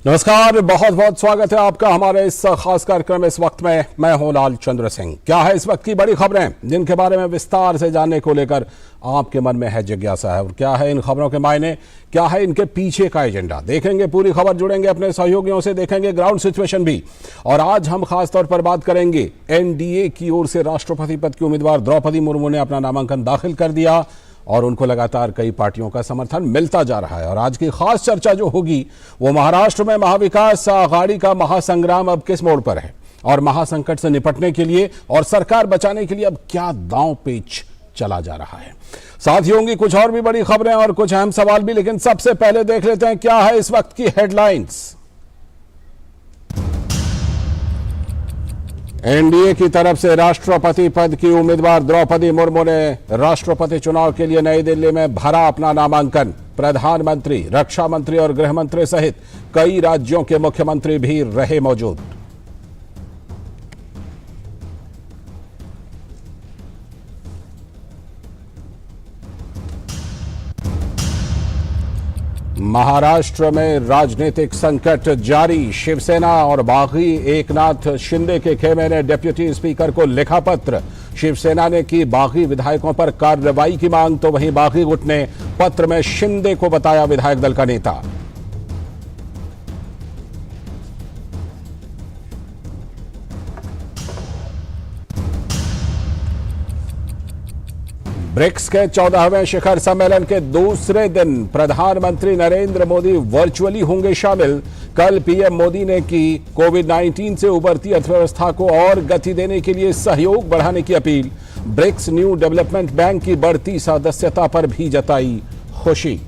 नमस्कार, बहुत बहुत स्वागत है आपका हमारे इस खास कार्यक्रम में। इस वक्त में मैं हूं लाल चंद्र सिंह। क्या है इस वक्त की बड़ी खबरें जिनके बारे में विस्तार से जानने को लेकर आपके मन में है जिज्ञासा है, और क्या है इन खबरों के मायने, क्या है इनके पीछे का एजेंडा, देखेंगे पूरी खबर, जुड़ेंगे अपने सहयोगियों से, देखेंगे ग्राउंड सिचुएशन भी। और आज हम खास तौर पर बात करेंगे एनडीए की ओर से राष्ट्रपति पद की उम्मीदवार द्रौपदी मुर्मू ने अपना नामांकन दाखिल कर दिया और उनको लगातार कई पार्टियों का समर्थन मिलता जा रहा है। और आज की खास चर्चा जो होगी वो महाराष्ट्र में महाविकास आघाड़ी का महासंग्राम अब किस मोड़ पर है, और महासंकट से निपटने के लिए और सरकार बचाने के लिए अब क्या दांव पेच चला जा रहा है। साथ ही होंगी कुछ और भी बड़ी खबरें और कुछ अहम सवाल भी, लेकिन सबसे पहले देख लेते हैं क्या है इस वक्त की हेडलाइंस। एनडीए की तरफ से राष्ट्रपति पद की उम्मीदवार द्रौपदी मुर्मू ने राष्ट्रपति चुनाव के लिए नई दिल्ली में भरा अपना नामांकन। प्रधानमंत्री, रक्षा मंत्री और गृह मंत्री सहित कई राज्यों के मुख्यमंत्री भी रहे मौजूद। महाराष्ट्र में राजनीतिक संकट जारी। शिवसेना और बागी एकनाथ शिंदे के खेमे ने डिप्टी स्पीकर को लिखा पत्र। शिवसेना ने की बागी विधायकों पर कार्रवाई की मांग, तो वहीं बागी गुट ने पत्र में शिंदे को बताया विधायक दल का नेता। ब्रिक्स के 14वें शिखर सम्मेलन के दूसरे दिन प्रधानमंत्री नरेंद्र मोदी वर्चुअली होंगे शामिल। कल पीएम मोदी ने की कोविड-19 से उभरती अर्थव्यवस्था को और गति देने के लिए सहयोग बढ़ाने की अपील। ब्रिक्स न्यू डेवलपमेंट बैंक की बढ़ती सदस्यता पर भी जताई खुशी।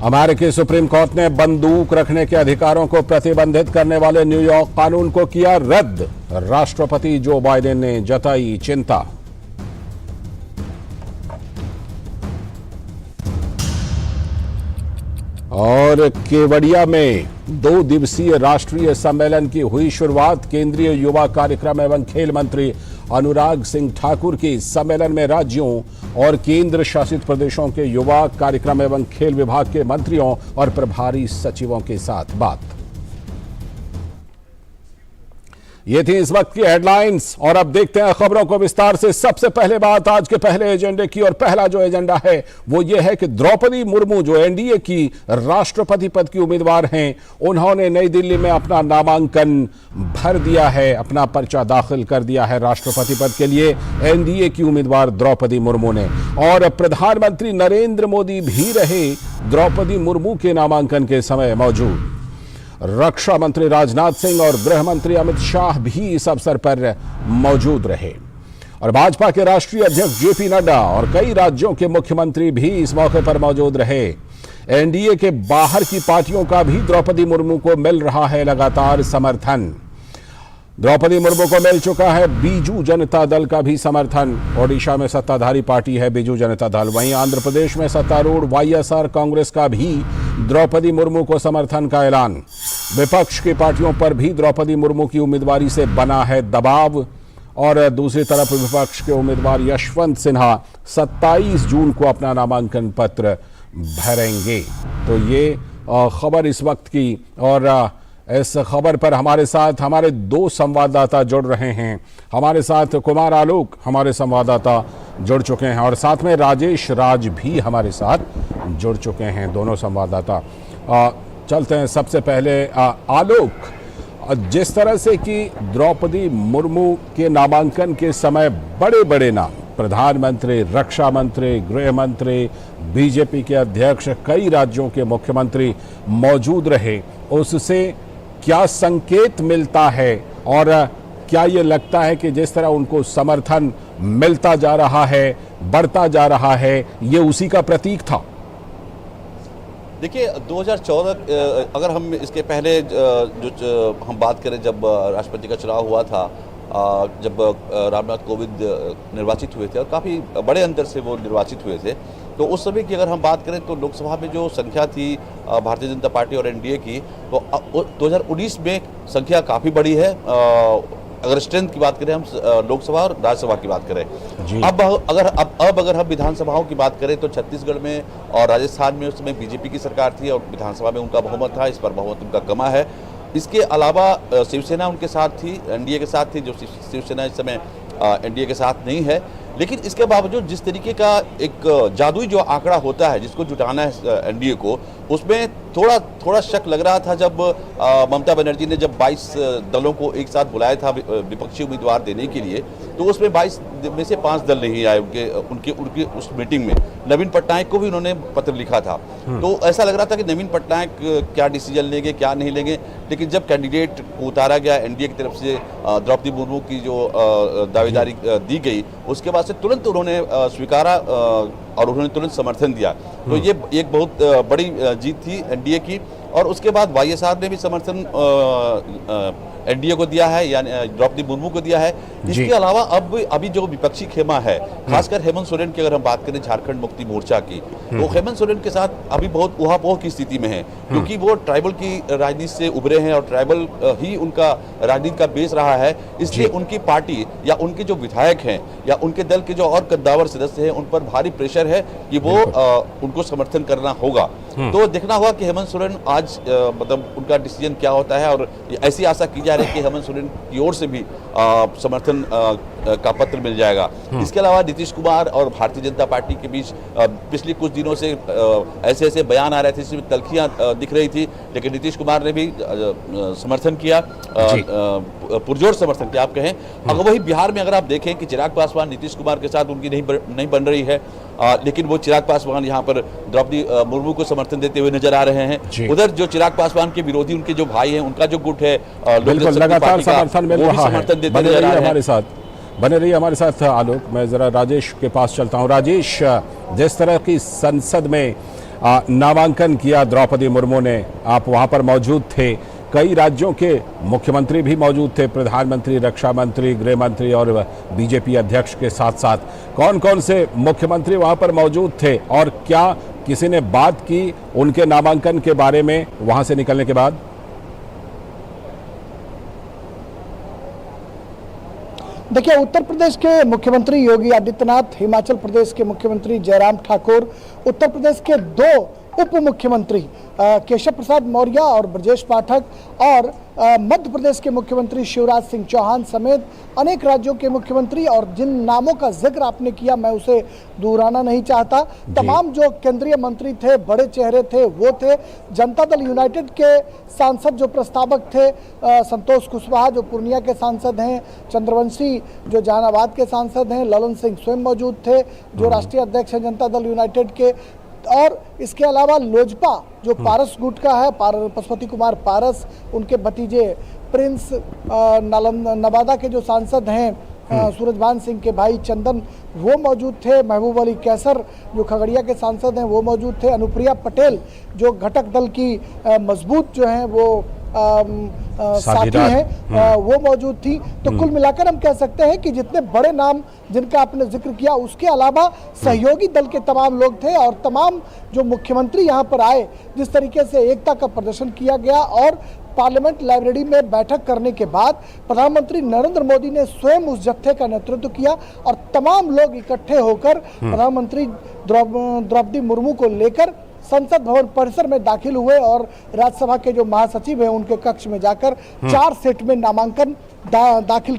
अमेरिकी सुप्रीम कोर्ट ने बंदूक रखने के अधिकारों को प्रतिबंधित करने वाले न्यूयॉर्क कानून को किया रद्द। राष्ट्रपति जो बाइडेन ने जताई चिंता। और केवड़िया में 2 दिवसीय राष्ट्रीय सम्मेलन की हुई शुरुआत। केंद्रीय युवा कार्यक्रम एवं खेल मंत्री अनुराग सिंह ठाकुर की सम्मेलन में राज्यों और केंद्र शासित प्रदेशों के युवा कार्यक्रम एवं खेल विभाग के मंत्रियों और प्रभारी सचिवों के साथ बात। ये थी इस वक्त की हेडलाइंस, और अब देखते हैं खबरों को विस्तार से। सबसे पहले बात आज के पहले एजेंडे की, और पहला जो एजेंडा है वो ये है कि द्रौपदी मुर्मू जो एनडीए की राष्ट्रपति पद की उम्मीदवार हैं, उन्होंने नई दिल्ली में अपना नामांकन भर दिया है, अपना पर्चा दाखिल कर दिया है राष्ट्रपति पद के लिए एनडीए की उम्मीदवार द्रौपदी मुर्मू ने। और प्रधानमंत्री नरेंद्र मोदी भी रहे द्रौपदी मुर्मू के नामांकन के समय मौजूद। रक्षा मंत्री राजनाथ सिंह और गृह मंत्री अमित शाह भी इस अवसर पर मौजूद रहे, और भाजपा के राष्ट्रीय अध्यक्ष जेपी नड्डा और कई राज्यों के मुख्यमंत्री भी इस मौके पर मौजूद रहे। एनडीए के बाहर की पार्टियों का भी द्रौपदी मुर्मू को मिल रहा है लगातार समर्थन। द्रौपदी मुर्मू को मिल चुका है बीजू जनता दल का भी समर्थन। ओडिशा में सत्ताधारी पार्टी है बीजू जनता दल। वहीं आंध्र प्रदेश में सत्तारूढ़ वाईएसआर कांग्रेस का भी द्रौपदी मुर्मू को समर्थन का ऐलान। विपक्ष की पार्टियों पर भी द्रौपदी मुर्मू की उम्मीदवारी से बना है दबाव। और दूसरी तरफ विपक्ष के उम्मीदवार यशवंत सिन्हा 27 जून को अपना नामांकन पत्र भरेंगे। तो ये खबर इस वक्त की, और इस खबर पर हमारे साथ हमारे 2 संवाददाता जुड़ रहे हैं। हमारे साथ कुमार आलोक हमारे संवाददाता जुड़ चुके हैं, और साथ में राजेश राज भी हमारे साथ जुड़ चुके हैं, दोनों संवाददाता। चलते हैं सबसे पहले आलोक, जिस तरह से कि द्रौपदी मुर्मू के नामांकन के समय बड़े बड़े नाम, प्रधानमंत्री, रक्षा मंत्री, गृह मंत्री, बीजेपी के अध्यक्ष, कई राज्यों के मुख्यमंत्री मौजूद रहे, उससे क्या संकेत मिलता है, और क्या ये लगता है कि जिस तरह उनको समर्थन मिलता जा रहा है, बढ़ता जा रहा है, ये उसी का प्रतीक था? देखिए 2014 अगर हम इसके पहले जो हम बात करें, जब राष्ट्रपति का चुनाव हुआ था, जब रामनाथ कोविंद निर्वाचित हुए थे और काफ़ी बड़े अंतर से वो निर्वाचित हुए थे, तो उस समय की अगर हम बात करें तो लोकसभा में जो संख्या थी भारतीय जनता पार्टी और एनडीए की, तो 2019 में संख्या काफ़ी बड़ी है। अगर स्ट्रेंथ की बात करें हम लोकसभा और राज्यसभा की बात करें। जी। अब अगर हम विधानसभाओं की बात करें तो छत्तीसगढ़ में और राजस्थान में उस समय बीजेपी की सरकार थी और विधानसभा में उनका बहुमत था, इस पर बहुमत उनका कमा है। इसके अलावा शिवसेना उनके साथ थी, एनडीए के साथ थी, जो शिवसेना इस समय एनडीए के साथ नहीं है। लेकिन इसके बावजूद जिस तरीके का एक जादुई जो आंकड़ा होता है जिसको जुटाना है एनडीए को, उसमें थोड़ा शक लग रहा था जब ममता बनर्जी ने जब 22 दलों को एक साथ बुलाया था विपक्षी उम्मीदवार देने के लिए, तो उसमें 22 में से 5 दल नहीं आए उनके उस मीटिंग में। नवीन पटनायक को भी उन्होंने पत्र लिखा था, तो ऐसा लग रहा था कि नवीन पटनायक क्या डिसीजन लेंगे क्या नहीं लेंगे। लेकिन जब कैंडिडेट को उतारा गया एनडीए की तरफ से, द्रौपदी मुर्मू की जो दावेदारी दी गई, उसके बाद से तुरंत उन्होंने स्वीकारा और उन्होंने तुरंत समर्थन दिया। तो ये एक बहुत बड़ी जीत थी एनडीए की। और उसके बाद वाईएसआर ने भी समर्थन एनडीए को दिया है, यानी द्रौपदी मुर्मू को दिया है। इसके अलावा अभी जो विपक्षी खेमा है, खासकर हेमंत सोरेन की अगर हम बात करें झारखंड मुक्ति मोर्चा की, तो हेमंत सोरेन के साथ अभी बहुत उहापोह की स्थिति में है, क्योंकि वो ट्राइबल की राजनीति से उभरे हैं और ट्राइबल ही उनका राजनीति का बेस रहा है। इसलिए उनकी पार्टी या उनके जो विधायक हैं या उनके दल के जो और कद्दावर सदस्य हैं, उन पर भारी प्रेशर है कि वो उनको समर्थन करना होगा। तो देखना होगा कि हेमंत सोरेन आज मतलब उनका डिसीजन क्या होता है। और ऐसी आशा की जा रही है कि हेमंत सोरेन की ओर से भी समर्थन का पत्र मिल जाएगा। इसके अलावा नीतीश कुमार और भारतीय जनता पार्टी के बीच पिछले कुछ दिनों से ऐसे बयान आ रहे थे, इसमें तल्खियां दिख रही थी, लेकिन नीतीश कुमार ने भी समर्थन किया, पुरजोर समर्थन किया आप कहें। अगर वही बिहार में अगर आप देखें कि चिराग पासवान नीतीश कुमार के साथ उनकी नहीं बन रही है, लेकिन वो चिराग पासवान यहाँ पर द्रौपदी मुर्मू को समर्थन देते हुए नजर आ रहे हैं। उधर जो चिराग पासवान के विरोधी उनके जो भाई हैं, उनका जो गुट है, लगातार समर्थन मिल रहा है। बने रहिए हमारे साथ आलोक। मैं जरा राजेश के पास चलता हूं। राजेश, जिस तरह की संसद में नामांकन किया द्रौपदी मुर्मू ने, आप वहां पर मौजूद थे, कई राज्यों के मुख्यमंत्री भी मौजूद थे, प्रधानमंत्री, रक्षा मंत्री, गृह मंत्री और बीजेपी अध्यक्ष के साथ साथ कौन कौन से मुख्यमंत्री वहां पर मौजूद थे, और क्या किसी ने बात की उनके नामांकन के बारे में वहां से निकलने के बाद? देखिए, उत्तर प्रदेश के मुख्यमंत्री योगी आदित्यनाथ, हिमाचल प्रदेश के मुख्यमंत्री जयराम ठाकुर, उत्तर प्रदेश के 2 उप मुख्यमंत्री केशव प्रसाद मौर्य और ब्रजेश पाठक, और मध्य प्रदेश के मुख्यमंत्री शिवराज सिंह चौहान समेत अनेक राज्यों के मुख्यमंत्री, और जिन नामों का जिक्र आपने किया मैं उसे दोहराना नहीं चाहता, तमाम जो केंद्रीय मंत्री थे, बड़े चेहरे थे, वो थे। जनता दल यूनाइटेड के सांसद जो प्रस्तावक थे, संतोष कुशवाहा जो पूर्णिया के सांसद हैं, चंद्रवंशी जो जहानाबाद के सांसद हैं, ललन सिंह स्वयं मौजूद थे जो राष्ट्रीय अध्यक्ष हैं जनता दल यूनाइटेड के, और इसके अलावा लोजपा जो पारस गुट का है, पशुपति कुमार पारस, उनके भतीजे प्रिंस, नवादा के जो सांसद हैं सूरजभान सिंह के भाई चंदन, वो मौजूद थे। महबूब अली कैसर जो खगड़िया के सांसद हैं वो मौजूद थे। अनुप्रिया पटेल जो घटक दल की मजबूत जो हैं वो साथी हैं, वो मौजूद थी। तो कुल मिलाकर हम कह सकते हैं कि जितने बड़े नाम जिनका आपने जिक्र किया, उसके अलावा सहयोगी दल के तमाम लोग थे, और तमाम जो मुख्यमंत्री यहाँ पर आए, जिस तरीके से एकता का प्रदर्शन किया गया, और पार्लियामेंट लाइब्रेरी में बैठक करने के बाद प्रधानमंत्री नरेंद्र मोदी ने स्वयं उस जत्थे का नेतृत्व किया, और तमाम लोग इकट्ठे होकर प्रधानमंत्री द्रौपदी मुर्मू को लेकर संसद भवन परिसर में दाखिल हुए, और राज्यसभा के जो महासचिव हैं उनके कक्ष में जाकर 4 सेट में नामांकन दाखिल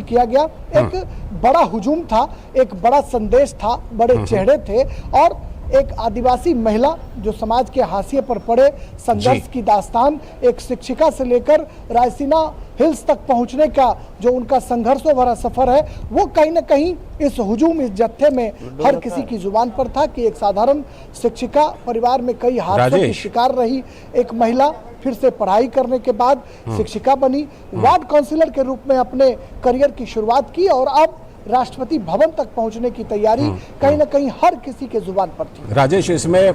किया गया। एक बड़ा हुजूम था, एक बड़ा संदेश था, बड़े चेहरे थे, और एक आदिवासी महिला जो समाज के हाशिए पर पड़े, संघर्ष की दास्तान, एक शिक्षिका से लेकर रायसीना हिल्स तक पहुंचने का जो उनका संघर्षों भरा सफर है, वो कहीं ना कहीं इस हुजूम, इस जत्थे में हर किसी की जुबान पर था कि एक साधारण शिक्षिका, परिवार में कई हादसों की शिकार रही एक महिला, फिर से पढ़ाई करने के बाद शिक्षिका बनी, वार्ड काउंसिलर के रूप में अपने करियर की शुरुआत की, और अब राष्ट्रपति भवन तक पहुंचने की तैयारी कहीं ना कहीं हर किसी के जुबान पर थी। राजेश, इसमें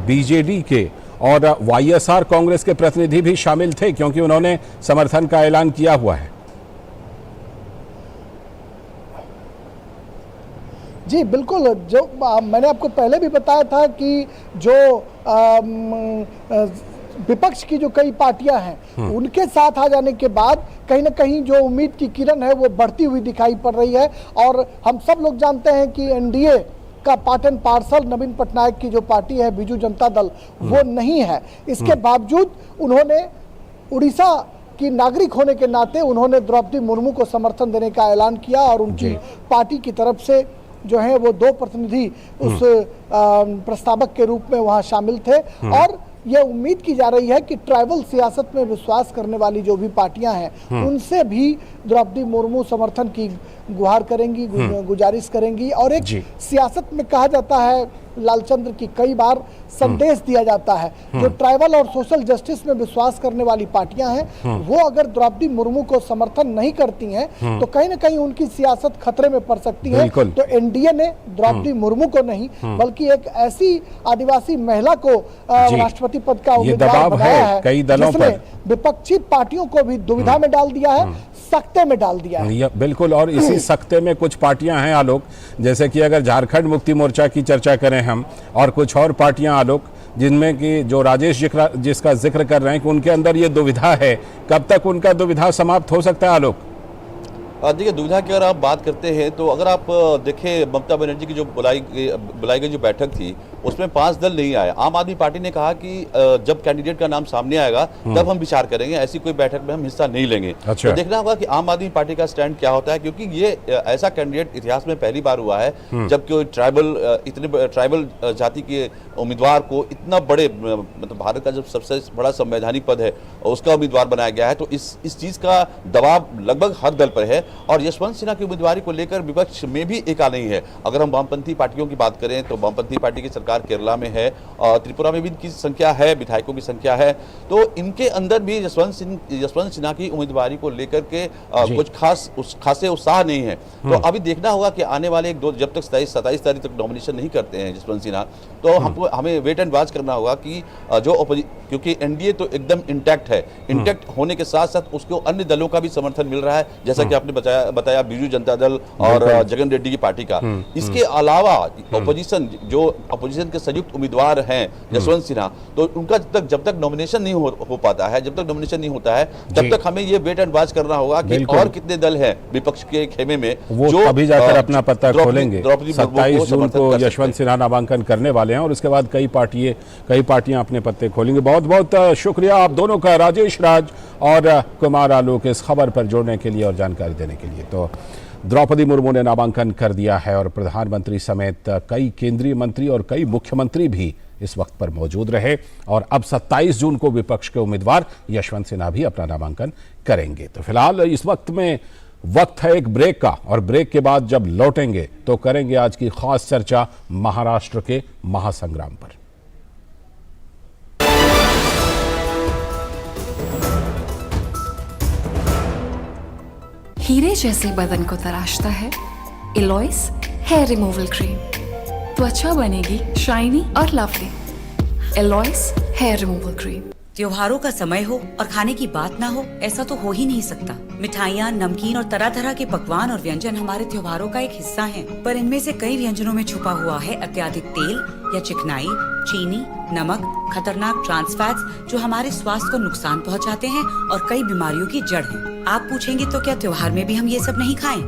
बीजेडी के और वाईएसआर कांग्रेस के प्रतिनिधि भी शामिल थे, क्योंकि उन्होंने समर्थन का ऐलान किया हुआ है। जी बिल्कुल, जो मैंने आपको पहले भी बताया था कि जो विपक्ष की जो कई पार्टियां हैं, उनके साथ आ जाने के बाद कहीं ना कहीं जो उम्मीद की किरण है वो बढ़ती हुई दिखाई पड़ रही है। और हम सब लोग जानते हैं कि एनडीए का पार्ट एंड पार्सल नवीन पटनायक की जो पार्टी है बीजू जनता दल वो नहीं है। इसके बावजूद उन्होंने उड़ीसा की नागरिक होने के नाते उन्होंने द्रौपदी मुर्मू को समर्थन देने का ऐलान किया और उनकी पार्टी की तरफ से जो है वो 2 प्रतिनिधि उस प्रस्तावक के रूप में वहां शामिल थे। और ये उम्मीद की जा रही है कि ट्राइबल सियासत में विश्वास करने वाली जो भी पार्टियां हैं उनसे भी द्रौपदी मुर्मू समर्थन की गुहार करेंगी, गुजारिश करेंगी। और एक सियासत में कहा जाता है लालचंद्र की कई बार संदेश दिया जाता है, जो ट्राइबल और सोशल जस्टिस में विश्वास करने वाली पार्टियां हैं वो अगर द्रौपदी मुर्मू को समर्थन नहीं करती हैं तो कहीं ना कहीं उनकी सियासत खतरे में पड़ सकती है। तो एनडीए ने द्रौपदी मुर्मू को नहीं बल्कि एक ऐसी आदिवासी महिला को राष्ट्रपति पद का उम्मीदवार बनाया है कई दलों पर विपक्षी पार्टियों को भी दुविधा में डाल दिया है, सख्ते में डाल दिया है। बिल्कुल। और इसी सख्ते में कुछ पार्टियां हैं आलोक, जैसे कि अगर झारखंड मुक्ति मोर्चा की चर्चा करें हम, और कुछ और पार्टियां आलोक जिनमें कि जो राजेश जिसका जिक्र कर रहे हैं कि उनके अंदर ये दुविधा है, कब तक उनका दुविधा समाप्त हो सकता है आलोक? देखिए, दुविधा की अगर आप बात करते हैं तो अगर आप देखें ममता बनर्जी की जो बुलाई गई जो बैठक थी उसमें 5 दल नहीं आए। आम आदमी पार्टी ने कहा कि जब कैंडिडेट का नाम सामने आएगा तब हम विचार करेंगे, ऐसी कोई बैठक में हम हिस्सा नहीं लेंगे। अच्छा। तो देखना होगा कि आम आदमी पार्टी का स्टैंड क्या होता है, क्योंकि ये ऐसा कैंडिडेट इतिहास में पहली बार हुआ है जब कोई ट्राइबल जाति के उम्मीदवार को इतना बड़े मतलब भारत का जब सबसे बड़ा संवैधानिक पद है उसका उम्मीदवार बनाया गया है। तो इस चीज का दबाव लगभग हर दल पर है। और यशवंत सिन्हा की उम्मीदवारी को लेकर विपक्ष में भी एक नहीं है। अगर हम वामपंथी पार्टियों की बात करें तो वामपंथी पार्टी की सरकार केरला में है और त्रिपुरा में भी इनकी संख्या है, विधायकों की संख्या है। तो इनके अंदर भी यशवंत सिन्हा की उम्मीदवारी को लेकर के कुछ खासे उत्साह नहीं है। तो अभी देखना होगा कि आने वाले जब तक 27 तारीख तक नॉमिनेशन नहीं करते हैं यशवंत सिन्हा, तो हमें वेट एंड वॉच करना होगा कि क्योंकि एनडीए तो एकदम इंटैक्ट है। इंटैक्ट होने के साथ साथ उसको अन्य दलों का भी समर्थन मिल रहा है, जैसा कि आपने बताया बीजू जनता दल और जगन रेड्डी की पार्टी का। इसके अलावा अपोजिशन के संयुक्त उम्मीदवार हैं यशवंत सिन्हा, तो उनका जब तक नॉमिनेशन नहीं हो पाता है, जब तक नॉमिनेशन नहीं होता है तब तक हमें ये वेट एंड वॉच करना होगा कि और कितने दल हैं विपक्ष के खेमे में जो अभी जाकर अपना पत्ता खोलेंगे। 27 जून को यशवंत सिन्हा नामांकन करने वाले हैं और उसके बाद कई पार्टियां अपने पत्ते खोलेंगे। बहुत बहुत शुक्रिया आप दोनों का, राजेश राज और कुमार आलोक, इस खबर पर जोड़ने के लिए और जानकारी देने के लिए। तो द्रौपदी मुर्मू ने नामांकन कर दिया है और प्रधानमंत्री समेत कई केंद्रीय मंत्री और कई मुख्यमंत्री भी इस वक्त पर मौजूद रहे। और अब 27 जून को विपक्ष के उम्मीदवार यशवंत सिन्हा भी अपना नामांकन करेंगे। तो फिलहाल इस वक्त में वक्त है एक ब्रेक का, और ब्रेक के बाद जब लौटेंगे तो करेंगे आज की खास चर्चा महाराष्ट्र के महासंग्राम पर। हीरे जैसे बदन को तराशता है एलॉइस हेयर रिमूवल क्रीम। त्वचा बनेगी शाइनी और लवली। एलॉइस हेयर रिमूवल क्रीम। त्योहारों का समय हो और खाने की बात ना हो, ऐसा तो हो ही नहीं सकता। मिठाइयाँ, नमकीन और तरह तरह के पकवान और व्यंजन हमारे त्योहारों का एक हिस्सा हैं, पर इनमें से कई व्यंजनों में छुपा हुआ है अत्यधिक तेल या चिकनाई, चीनी, नमक, खतरनाक ट्रांस फैट्स जो हमारे स्वास्थ्य को नुकसान पहुंचाते हैं और कई बीमारियों की जड़ हैं। आप पूछेंगे तो क्या त्योहार में भी हम ये सब नहीं खाएं?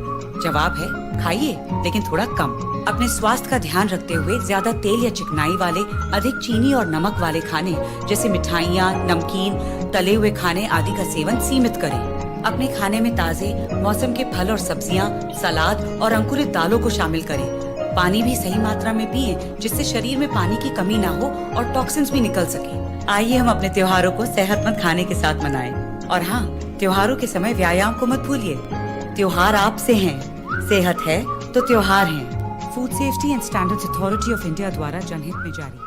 जवाब है खाइए, लेकिन थोड़ा कम। अपने स्वास्थ्य का ध्यान रखते हुए ज्यादा तेल या चिकनाई वाले, अधिक चीनी और नमक वाले खाने जैसे मिठाइयाँ, नमकीन, तले हुए खाने आदि का सेवन सीमित करें। अपने खाने में ताजे मौसम के फल और सब्जियाँ, सलाद और अंकुरित दालों को शामिल करें। पानी भी सही मात्रा में पिएं, जिससे शरीर में पानी की कमी ना हो और टॉक्सिन्स भी निकल सके। आइए हम अपने त्योहारों को सेहतमंद खाने के साथ मनाएं। और हाँ, त्योहारों के समय व्यायाम को मत भूलिए। त्योहार आपसे हैं, सेहत है तो त्योहार हैं। Food safety and standards authority of India द्वारा जनहित में जारी।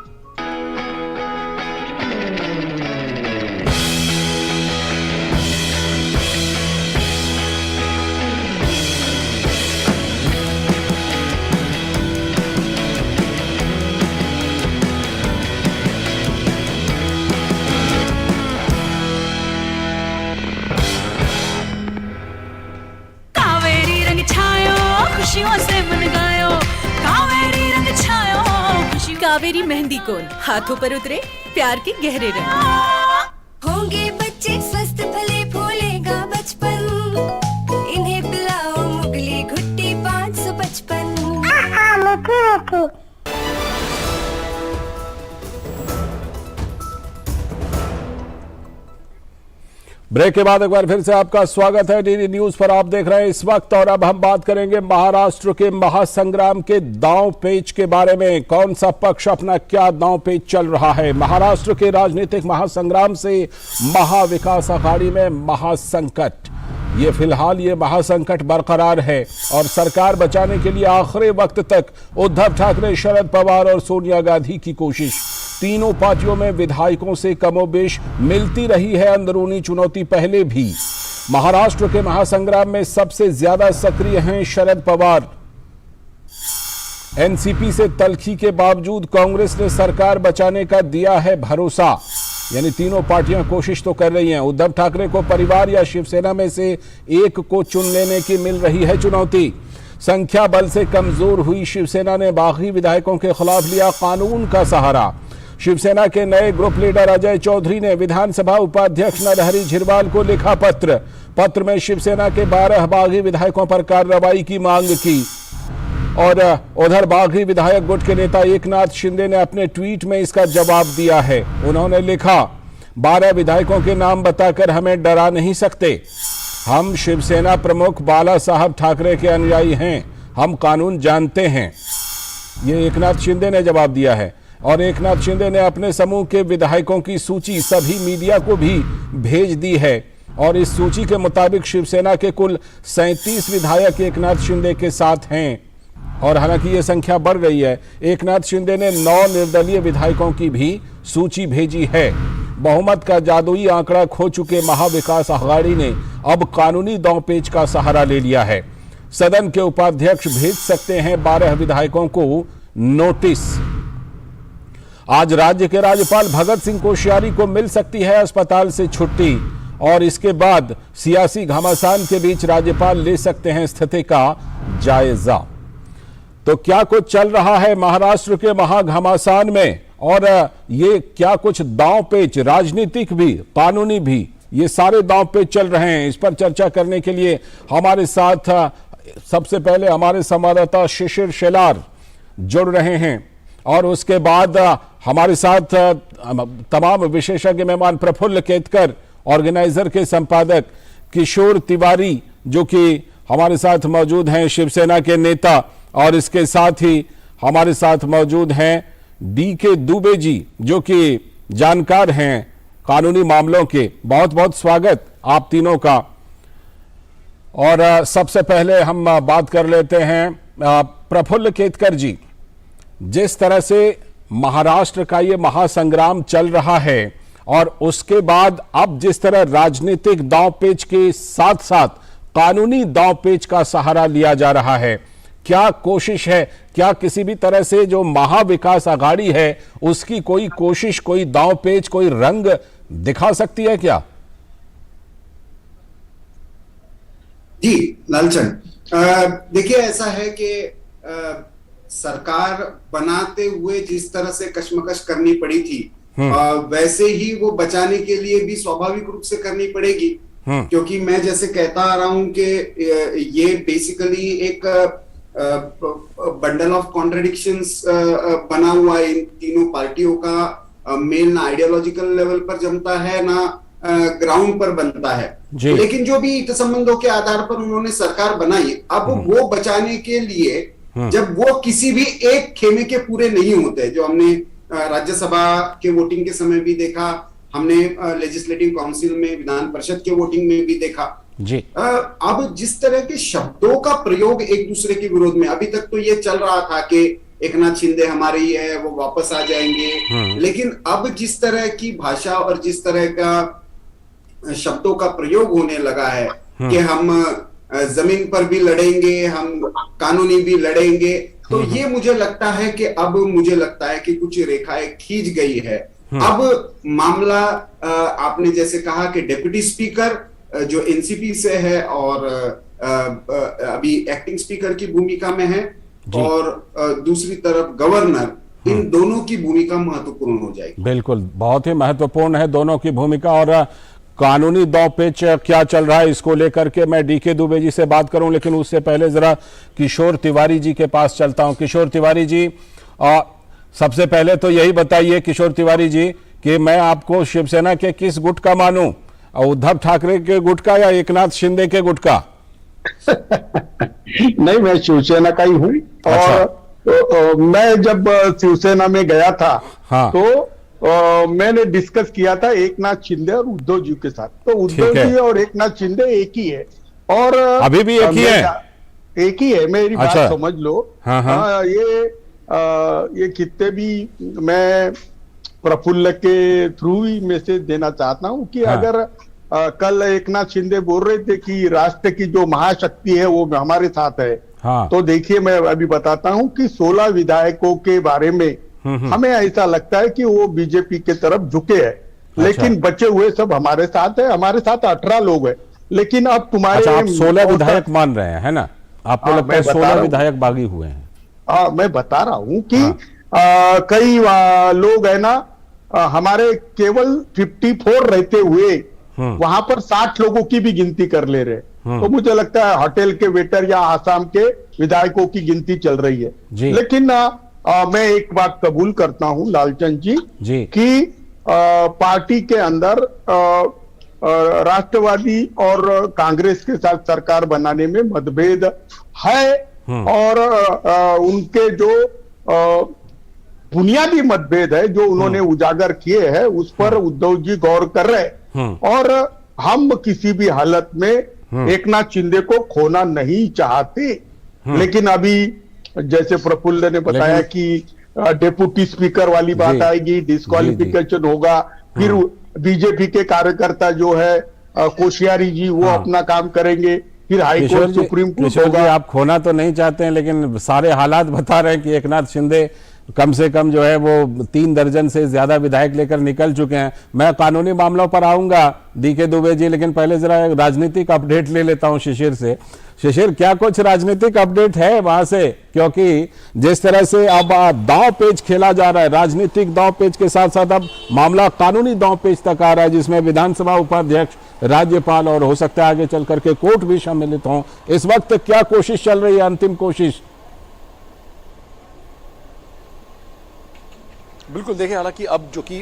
कावेरी रंग छायो, खुशियों से मन गायो। कावेरी रंग छायो, कावेरी मेहंदी कोन हाथों पर उतरे प्यार के गहरे रंग। होंगे बच्चे स्वस्थ, फले फूलेगा बचपन। ब्रेक के बाद एक बार फिर से आपका स्वागत है डीडी न्यूज पर। आप देख रहे हैं इस वक्त, और अब हम बात करेंगे महाराष्ट्र के महासंग्राम के दांव पेच के बारे में। कौन सा पक्ष अपना क्या दांव पेच चल रहा है। महाराष्ट्र के राजनीतिक महासंग्राम से महाविकास अघाड़ी में महासंकट। ये फिलहाल ये महासंकट बरकरार है और सरकार बचाने के लिए आखिरी वक्त तक उद्धव ठाकरे, शरद पवार और सोनिया गांधी की कोशिश। तीनों पार्टियों में विधायकों से कमोबेश मिलती रही है अंदरूनी चुनौती पहले भी। महाराष्ट्र के महासंग्राम में सबसे ज्यादा सक्रिय हैं शरद पवार। एनसीपी से तल्खी के बावजूद कांग्रेस ने सरकार बचाने का दिया है भरोसा। यानी तीनों पार्टियां कोशिश तो कर रही हैं। उद्धव ठाकरे को परिवार या शिवसेना में से एक को चुन लेने की मिल रही है चुनौती। संख्या बल से कमजोर हुई शिवसेना ने बागी विधायकों के खिलाफ लिया कानून का सहारा। शिवसेना के नए ग्रुप लीडर अजय चौधरी ने विधानसभा उपाध्यक्ष नरहरी झिरवाल को लिखा पत्र में शिवसेना के 12 बागी विधायकों पर कार्रवाई की मांग की। और उधर बागी विधायक गुट के नेता एकनाथ शिंदे ने अपने ट्वीट में इसका जवाब दिया है। उन्होंने लिखा, 12 विधायकों के नाम बताकर हमें डरा नहीं सकते। हम शिवसेना प्रमुख बाला साहब ठाकरे के अनुयायी हैं, हम कानून जानते हैं। ये एकनाथ शिंदे ने जवाब दिया है। और एकनाथ शिंदे ने अपने समूह के विधायकों की सूची सभी मीडिया को भी भेज दी है। और इस सूची के मुताबिक शिवसेना के कुल 37 विधायक एकनाथ शिंदे के साथ हैं। और हालांकि ये संख्या बढ़ गई है। एकनाथ शिंदे ने 9 निर्दलीय विधायकों की भी सूची भेजी है। बहुमत का जादुई आंकड़ा खो चुके महाविकास अघाड़ी ने अब कानूनी दांवपेच का सहारा ले लिया है। सदन के उपाध्यक्ष भेज सकते हैं 12 विधायकों को नोटिस। आज राज्य के राज्यपाल भगत सिंह कोश्यारी को मिल सकती है अस्पताल से छुट्टी। और इसके बाद सियासी घमासान के बीच राज्यपाल ले सकते हैं स्थिति का जायजा। तो क्या कुछ चल रहा है महाराष्ट्र के महाघमासान में, और ये क्या कुछ दांव पेच, राजनीतिक भी कानूनी भी, ये सारे दांव पेच चल रहे हैं। इस पर चर्चा करने के लिए हमारे साथ सबसे पहले हमारे संवाददाता शिशिर शेलार जुड़ रहे हैं, और उसके बाद हमारे साथ तमाम विशेषज्ञ मेहमान प्रफुल्ल केतकर, ऑर्गेनाइजर के संपादक किशोर तिवारी जो कि हमारे साथ मौजूद हैं, शिवसेना के नेता, और इसके साथ ही हमारे साथ मौजूद हैं DK दुबे जी जो कि जानकार हैं कानूनी मामलों के। बहुत बहुत स्वागत आप तीनों का। और सबसे पहले हम बात कर लेते हैं प्रफुल्ल केतकर जी। जिस तरह से महाराष्ट्र का ये महासंग्राम चल रहा है और उसके बाद अब जिस तरह राजनीतिक दांवपेच के साथ साथ कानूनी दांवपेच का सहारा लिया जा रहा है, क्या कोशिश है, क्या किसी भी तरह से जो महाविकास अघाड़ी है उसकी कोई कोशिश, कोई दांवपेच, कोई रंग दिखा सकती है क्या? जी लालचंद, देखिए ऐसा है कि सरकार बनाते हुए जिस तरह से कशमकश करनी पड़ी थी वैसे ही वो बचाने के लिए भी स्वाभाविक रूप से करनी पड़ेगी। क्योंकि मैं जैसे कहता आ रहा हूं कि ये बेसिकली एक बंडल ऑफ कॉन्ट्रडिक्शंस बना हुआ इन तीनों पार्टियों का। मेल ना आइडियोलॉजिकल लेवल पर जमता है ना ग्राउंड पर बनता है। लेकिन जो भी हित संबंधों के आधार पर उन्होंने सरकार बनाई, अब वो बचाने के लिए जब वो किसी भी एक खेमे के पूरे नहीं होते, जो हमने राज्यसभा के वोटिंग के समय भी देखा, हमने लेजिस्लेटिव काउंसिल में, विधान परिषद के वोटिंग में भी देखा जी। अब जिस तरह के शब्दों का प्रयोग एक दूसरे के विरोध में, अभी तक तो ये चल रहा था कि एकनाथ शिंदे हमारे ही है, वो वापस आ जाएंगे, लेकिन अब जिस तरह की भाषा और जिस तरह का शब्दों का प्रयोग होने लगा है कि हम जमीन पर भी लड़ेंगे, हम कानूनी भी लड़ेंगे, तो ये मुझे लगता है कि कुछ रेखाएं खींच गई है। अब मामला आपने जैसे कहा कि डिप्टी स्पीकर जो एनसीपी से है और अभी एक्टिंग स्पीकर की भूमिका में है, और दूसरी तरफ गवर्नर, इन दोनों की भूमिका महत्वपूर्ण हो जाएगी। बिल्कुल, बहुत ही महत्वपूर्ण है दोनों की भूमिका। और कानूनी दांवपेच क्या चल रहा है इसको लेकर के मैं डीके दुबे जी से बात करूं, लेकिन उससे पहले जरा किशोर तिवारी जी के पास चलता हूं। किशोर तिवारी जी, सबसे पहले तो यही बताइए किशोर तिवारी जी कि मैं आपको शिवसेना के किस गुट का मानूं, उद्धव ठाकरे के गुट का या एकनाथ शिंदे के गुट का? नहीं, मैं शिवसेना का ही हूँ। अच्छा। और मैं जब शिवसेना में गया था, हाँ। तो मैंने डिस्कस किया था एकनाथ शिंदे और उद्धव जी के साथ। तो उद्धव जी और एकनाथ शिंदे एक ही है, और अभी भी एक ही है? एक ही है, मेरी अच्छा। बात समझ लो। हाँ, हाँ। ये कितने भी मैं प्रफुल्ल के थ्रू ही मैसेज देना चाहता हूँ कि हाँ। अगर कल एकनाथ शिंदे बोल रहे थे कि राष्ट्र की जो महाशक्ति है वो हमारे साथ है, हाँ। तो देखिए मैं अभी बताता हूँ कि 16 विधायकों के बारे में हमें ऐसा लगता है कि वो बीजेपी के तरफ झुके हैं, लेकिन बचे हुए सब हमारे साथ है। हमारे साथ 18 लोग हैं, लेकिन अब तुम्हारे अच्छा, आप 16 विधायक मान रहे हैं, है ना? आपको लगता है 16 विधायक बागी हुए हैं? मैं बता रहा हूँ कि कई लोग है ना, हमारे केवल 54 रहते हुए वहां पर 60 लोगों की भी गिनती कर ले रहे। तो मुझे लगता है होटल के वेटर या आसाम के विधायकों की गिनती चल रही है। लेकिन मैं एक बात कबूल करता हूं लालचंद जी कि पार्टी के अंदर राष्ट्रवादी और कांग्रेस के साथ सरकार बनाने में मतभेद है, और उनके जो बुनियादी मतभेद है जो उन्होंने उजागर किए हैं उस पर उद्धव जी गौर कर रहे हैं, और हम किसी भी हालत में एकनाथ शिंदे को खोना नहीं चाहते। लेकिन अभी जैसे प्रफुल्ल ने बताया कि डेप्यूटी स्पीकर वाली बात आएगी, डिस्क्वालिफिकेशन होगा, फिर बीजेपी के कार्यकर्ता जो है कोश्यारी जी वो अपना काम करेंगे, फिर हाई कोर्ट सुप्रीम कोर्ट होगा। आप खोना तो नहीं चाहते हैं, लेकिन सारे हालात बता रहे हैं कि एकनाथ शिंदे कम से कम जो है वो 3 दर्जन से ज्यादा विधायक लेकर निकल चुके हैं। मैं कानूनी मामलों पर आऊंगा डीके दुबे जी, लेकिन पहले जरा राजनीतिक अपडेट ले लेता हूं शिशिर से। शिशिर, क्या कुछ राजनीतिक अपडेट है वहां से? क्योंकि जिस तरह से अब दांव पेच खेला जा रहा है, राजनीतिक दांव पेच के साथ साथ अब मामला कानूनी दांव पेच तक आ रहा है, जिसमें विधानसभा उपाध्यक्ष, राज्यपाल और हो सकता है आगे चल करके कोर्ट भी सम्मिलित हों। इस वक्त क्या कोशिश चल रही है, अंतिम कोशिश? बिल्कुल, देखिए हालांकि अब जो कि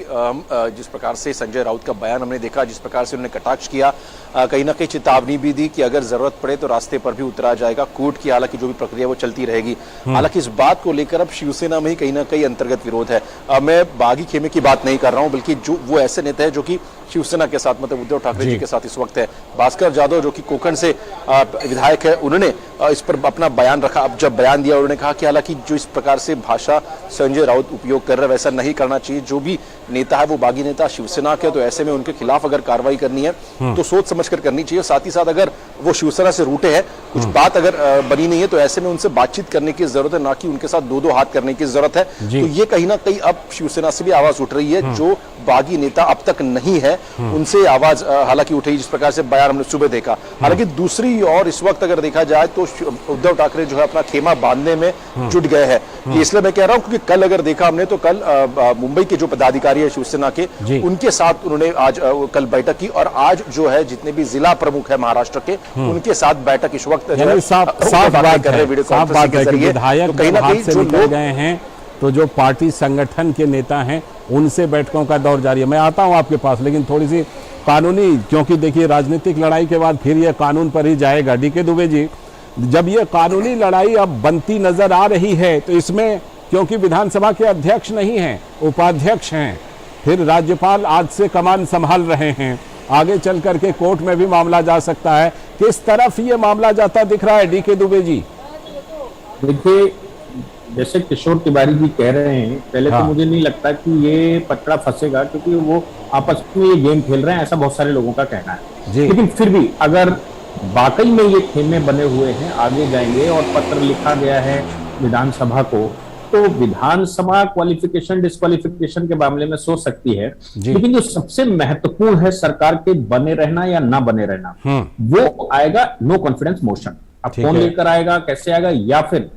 जिस प्रकार से संजय राउत का बयान हमने देखा, जिस प्रकार से उन्होंने कटाक्ष किया, कहीं ना कहीं चेतावनी भी दी कि अगर जरूरत पड़े तो रास्ते पर भी उतरा जाएगा, कोर्ट की हालांकि जो भी प्रक्रिया वो चलती रहेगी। हालांकि इस बात को लेकर अब शिवसेना में ही कहीं ना कहीं अंतर्गत विरोध है। मैं बागी खेमे की बात नहीं कर रहा हूं, बल्कि जो वो ऐसे नेता है जो कि शिवसेना के साथ, मतलब उद्धव ठाकरे जी के साथ इस वक्त है। भास्कर जाधव जो कि कोंकण से विधायक है, उन्होंने इस पर अपना बयान रखा। अब जब बयान दिया उन्होंने कहा कि हालांकि जो इस प्रकार से भाषा संजय राउत उपयोग कर रहे हैं वैसा नहीं करना चाहिए। जो भी नेता है वो बागी नेता शिवसेना के, तो ऐसे में उनके खिलाफ अगर कार्रवाई करनी है तो सोच समझकर करनी चाहिए। साथ ही साथ अगर वो शिवसेना से रूठे हैं, कुछ बात अगर बनी नहीं है, तो ऐसे में उनसे बातचीत करने की जरूरत है, ना कि उनके साथ दो हाथ करने की जरूरत है। तो ये कहीं ना कहीं अब शिवसेना से भी आवाज उठ रही है। जो बागी नेता अब तक नहीं है उनसे आवाज हालांकि उठी, जिस प्रकार से बयान हमने सुबह देखा। हालांकि दूसरी और इस वक्त अगर देखा जाए तो उद्धव ठाकरे जो है अपना खेमा बांधने में जुट गए हैं। इसलिए मैं कह रहा हूं क्योंकि कल अगर देखा हमने तो कल मुंबई के जो पदाधिकारी है शिवसेना के, उनके साथ उन्होंने आज कल बैठक की, और आज जो है जितने भी जिला प्रमुख है महाराष्ट्र के उनके साथ बैठक इस वक्त साफ बात है कि विधायक कहीं ना कहीं जो लोग गए हैं, तो जो पार्टी संगठन के नेता हैं उनसे बैठकों का दौर जारी है। मैं आता हूं आपके पास, लेकिन थोड़ी सी कानूनी, क्योंकि देखिए राजनीतिक लड़ाई के बाद फिर ये कानून पर ही जाएगा। डीके दुबे जी, जब ये कानूनी लड़ाई अब बनती नजर आ रही है, तो इसमें क्योंकि विधानसभा के अध्यक्ष नहीं हैं, उपाध्यक्ष हैं, फिर राज्यपाल आज से कमान संभाल रहे हैं, आगे चल करके कोर्ट में भी मामला जा सकता है। किस तरफ ये मामला जाता दिख रहा है डीके दुबे जी? देखिए, जैसे किशोर तिवारी जी कह रहे हैं, पहले तो मुझे नहीं लगता कि ये पकड़ा फंसेगा, क्योंकि वो आपस में ये गेम खेल रहे हैं, ऐसा बहुत सारे लोगों का कहना है। लेकिन फिर भी अगर वाकई में ये खेमे बने हुए हैं, आगे जाएंगे और पत्र लिखा गया है विधानसभा को, तो विधानसभा क्वालिफिकेशन डिस्क्वालिफिकेशन के मामले में सोच सकती है। लेकिन जो सबसे महत्वपूर्ण है सरकार के बने रहना या ना बने रहना, वो आएगा नो कॉन्फिडेंस मोशन। अब कौन लेकर आएगा, कैसे आएगा, या फिर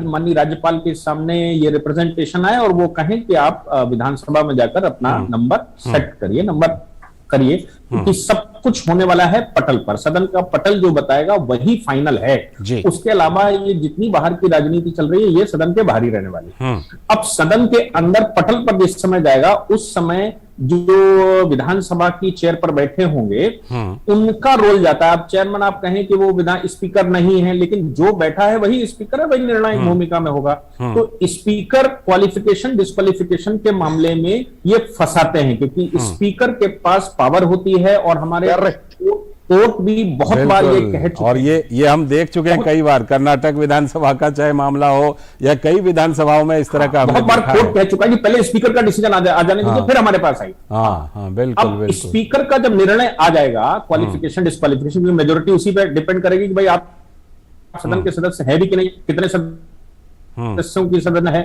माननीय राज्यपाल के सामने ये रिप्रेजेंटेशन आए और वो कहें कि आप विधानसभा में जाकर अपना नंबर सेट करिए, नंबर करिए, क्योंकि सब कुछ होने वाला है पटल पर। सदन का पटल जो बताएगा वही फाइनल है। उसके अलावा ये जितनी बाहर की राजनीति चल रही है ये सदन के बाहर ही रहने वाली। अब सदन के अंदर पटल पर जिस समय जाएगा उस समय जो विधानसभा की चेयर पर बैठे होंगे उनका रोल जाता है। अब चेयरमैन आप कहें कि वो विधान स्पीकर नहीं है, लेकिन जो बैठा है वही स्पीकर है, वही निर्णायक भूमिका में होगा। तो स्पीकर क्वालिफिकेशन डिस्क्वालिफिकेशन के मामले में ये फंसाते हैं, क्योंकि स्पीकर के पास पावर होती है और हमारे कोर्ट भी बहुत बार ये कह चुके और ये हम देख चुके हैं कई बार, कर्नाटक विधानसभा का चाहे मामला हो या कई विधानसभाओं में इस तरह का बहुत बार कोर्ट कह चुका है कि पहले स्पीकर का डिसीजन आ जाने दीजिए, फिर हमारे पास आई। बिल्कुल अब स्पीकर का जब निर्णय आ जाएगा क्वालिफिकेशन डिस्क्वालिफिकेशन की मेजोरिटी उसी पे डिपेंड करेगी कि भाई आप सदन के सदस्य है भी कि नहीं, कितने सदस्यों की सदन है।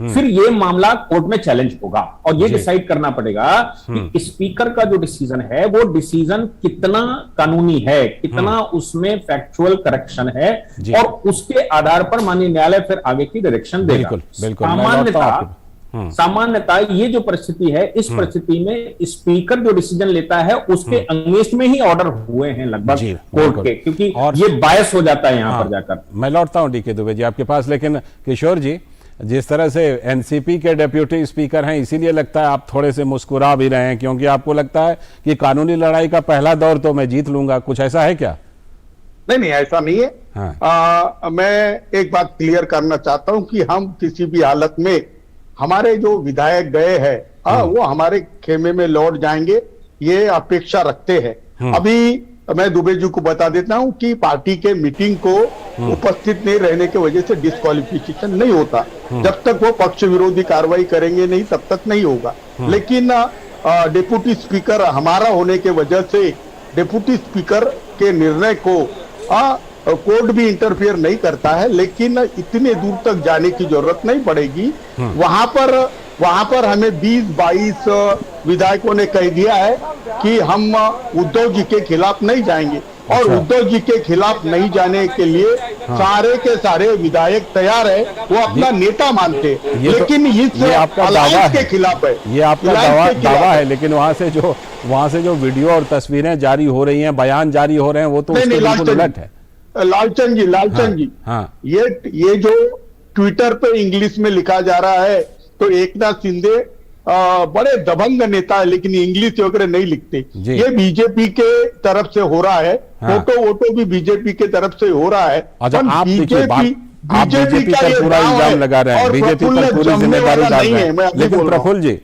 फिर ये मामला कोर्ट में चैलेंज होगा और ये डिसाइड करना पड़ेगा कि स्पीकर का जो डिसीजन है वो डिसीजन कितना कानूनी है, कितना उसमें फैक्चुअल करेक्शन है, और उसके आधार पर माननीय न्यायालय फिर आगे की डायरेक्शन देगा। सामान्यतः ये जो परिस्थिति है, इस परिस्थिति में स्पीकर जो डिसीजन लेता है उसके अगेंस्ट में ही ऑर्डर हुए हैं लगभग कोर्ट के, क्योंकि ये बायस हो जाता है यहां पर जाकर। मैं लौटता हूं डीके दुबे जी आपके पास, लेकिन किशोर जी जिस तरह से एनसीपी के डेप्यूटी स्पीकर हैं इसीलिए लगता है आप थोड़े से मुस्कुरा भी रहे हैं, क्योंकि आपको लगता है कि कानूनी लड़ाई का पहला दौर तो मैं जीत लूंगा, कुछ ऐसा है क्या? नहीं, ऐसा नहीं है। मैं एक बात क्लियर करना चाहता हूं कि हम किसी भी हालत में हमारे जो विधायक गए हैं वो हमारे खेमे में लौट जाएंगे, ये अपेक्षा रखते हैं। अभी मैं दुबे जी को बता देता हूं कि पार्टी के मीटिंग को उपस्थित नहीं रहने की वजह से डिस्क्वालिफिकेशन नहीं होता। जब तक वो पक्ष विरोधी कार्रवाई करेंगे नहीं तब तक नहीं होगा। लेकिन डिप्टी स्पीकर हमारा होने के वजह से डिप्टी स्पीकर के निर्णय को कोर्ट भी इंटरफेयर नहीं करता है, लेकिन इतने दूर तक जाने की जरूरत नहीं पड़ेगी। वहां पर हमें 20-22 विधायकों ने कह दिया है कि हम उद्धव जी के खिलाफ नहीं जाएंगे, और उद्धव जी के खिलाफ नहीं जाने के लिए सारे के सारे विधायक तैयार है, वो अपना नेता मानते हैं, लेकिन इस अलायंस के खिलाफ है। ये आपका दावा है, लेकिन वहां से जो वीडियो और तस्वीरें जारी हो रही हैं, बयान जारी हो रहे हैं, वो तो उसके बिल्कुल उलट है। लालचंद जी, ये जो ट्विटर पे इंग्लिश में लिखा जा रहा है, तो एकनाथ शिंदे बड़े दबंग नेता है लेकिन इंग्लिश वगैरह नहीं लिखते। ये बीजेपी के तरफ से हो रहा है, फोटो भी बीजेपी के तरफ से हो रहा है। बीजेपी पर पूरा इल्जाम लगा रहे हैं, बीजेपी पर पूरी जिम्मेदारी डाल रहे हैं। लेकिन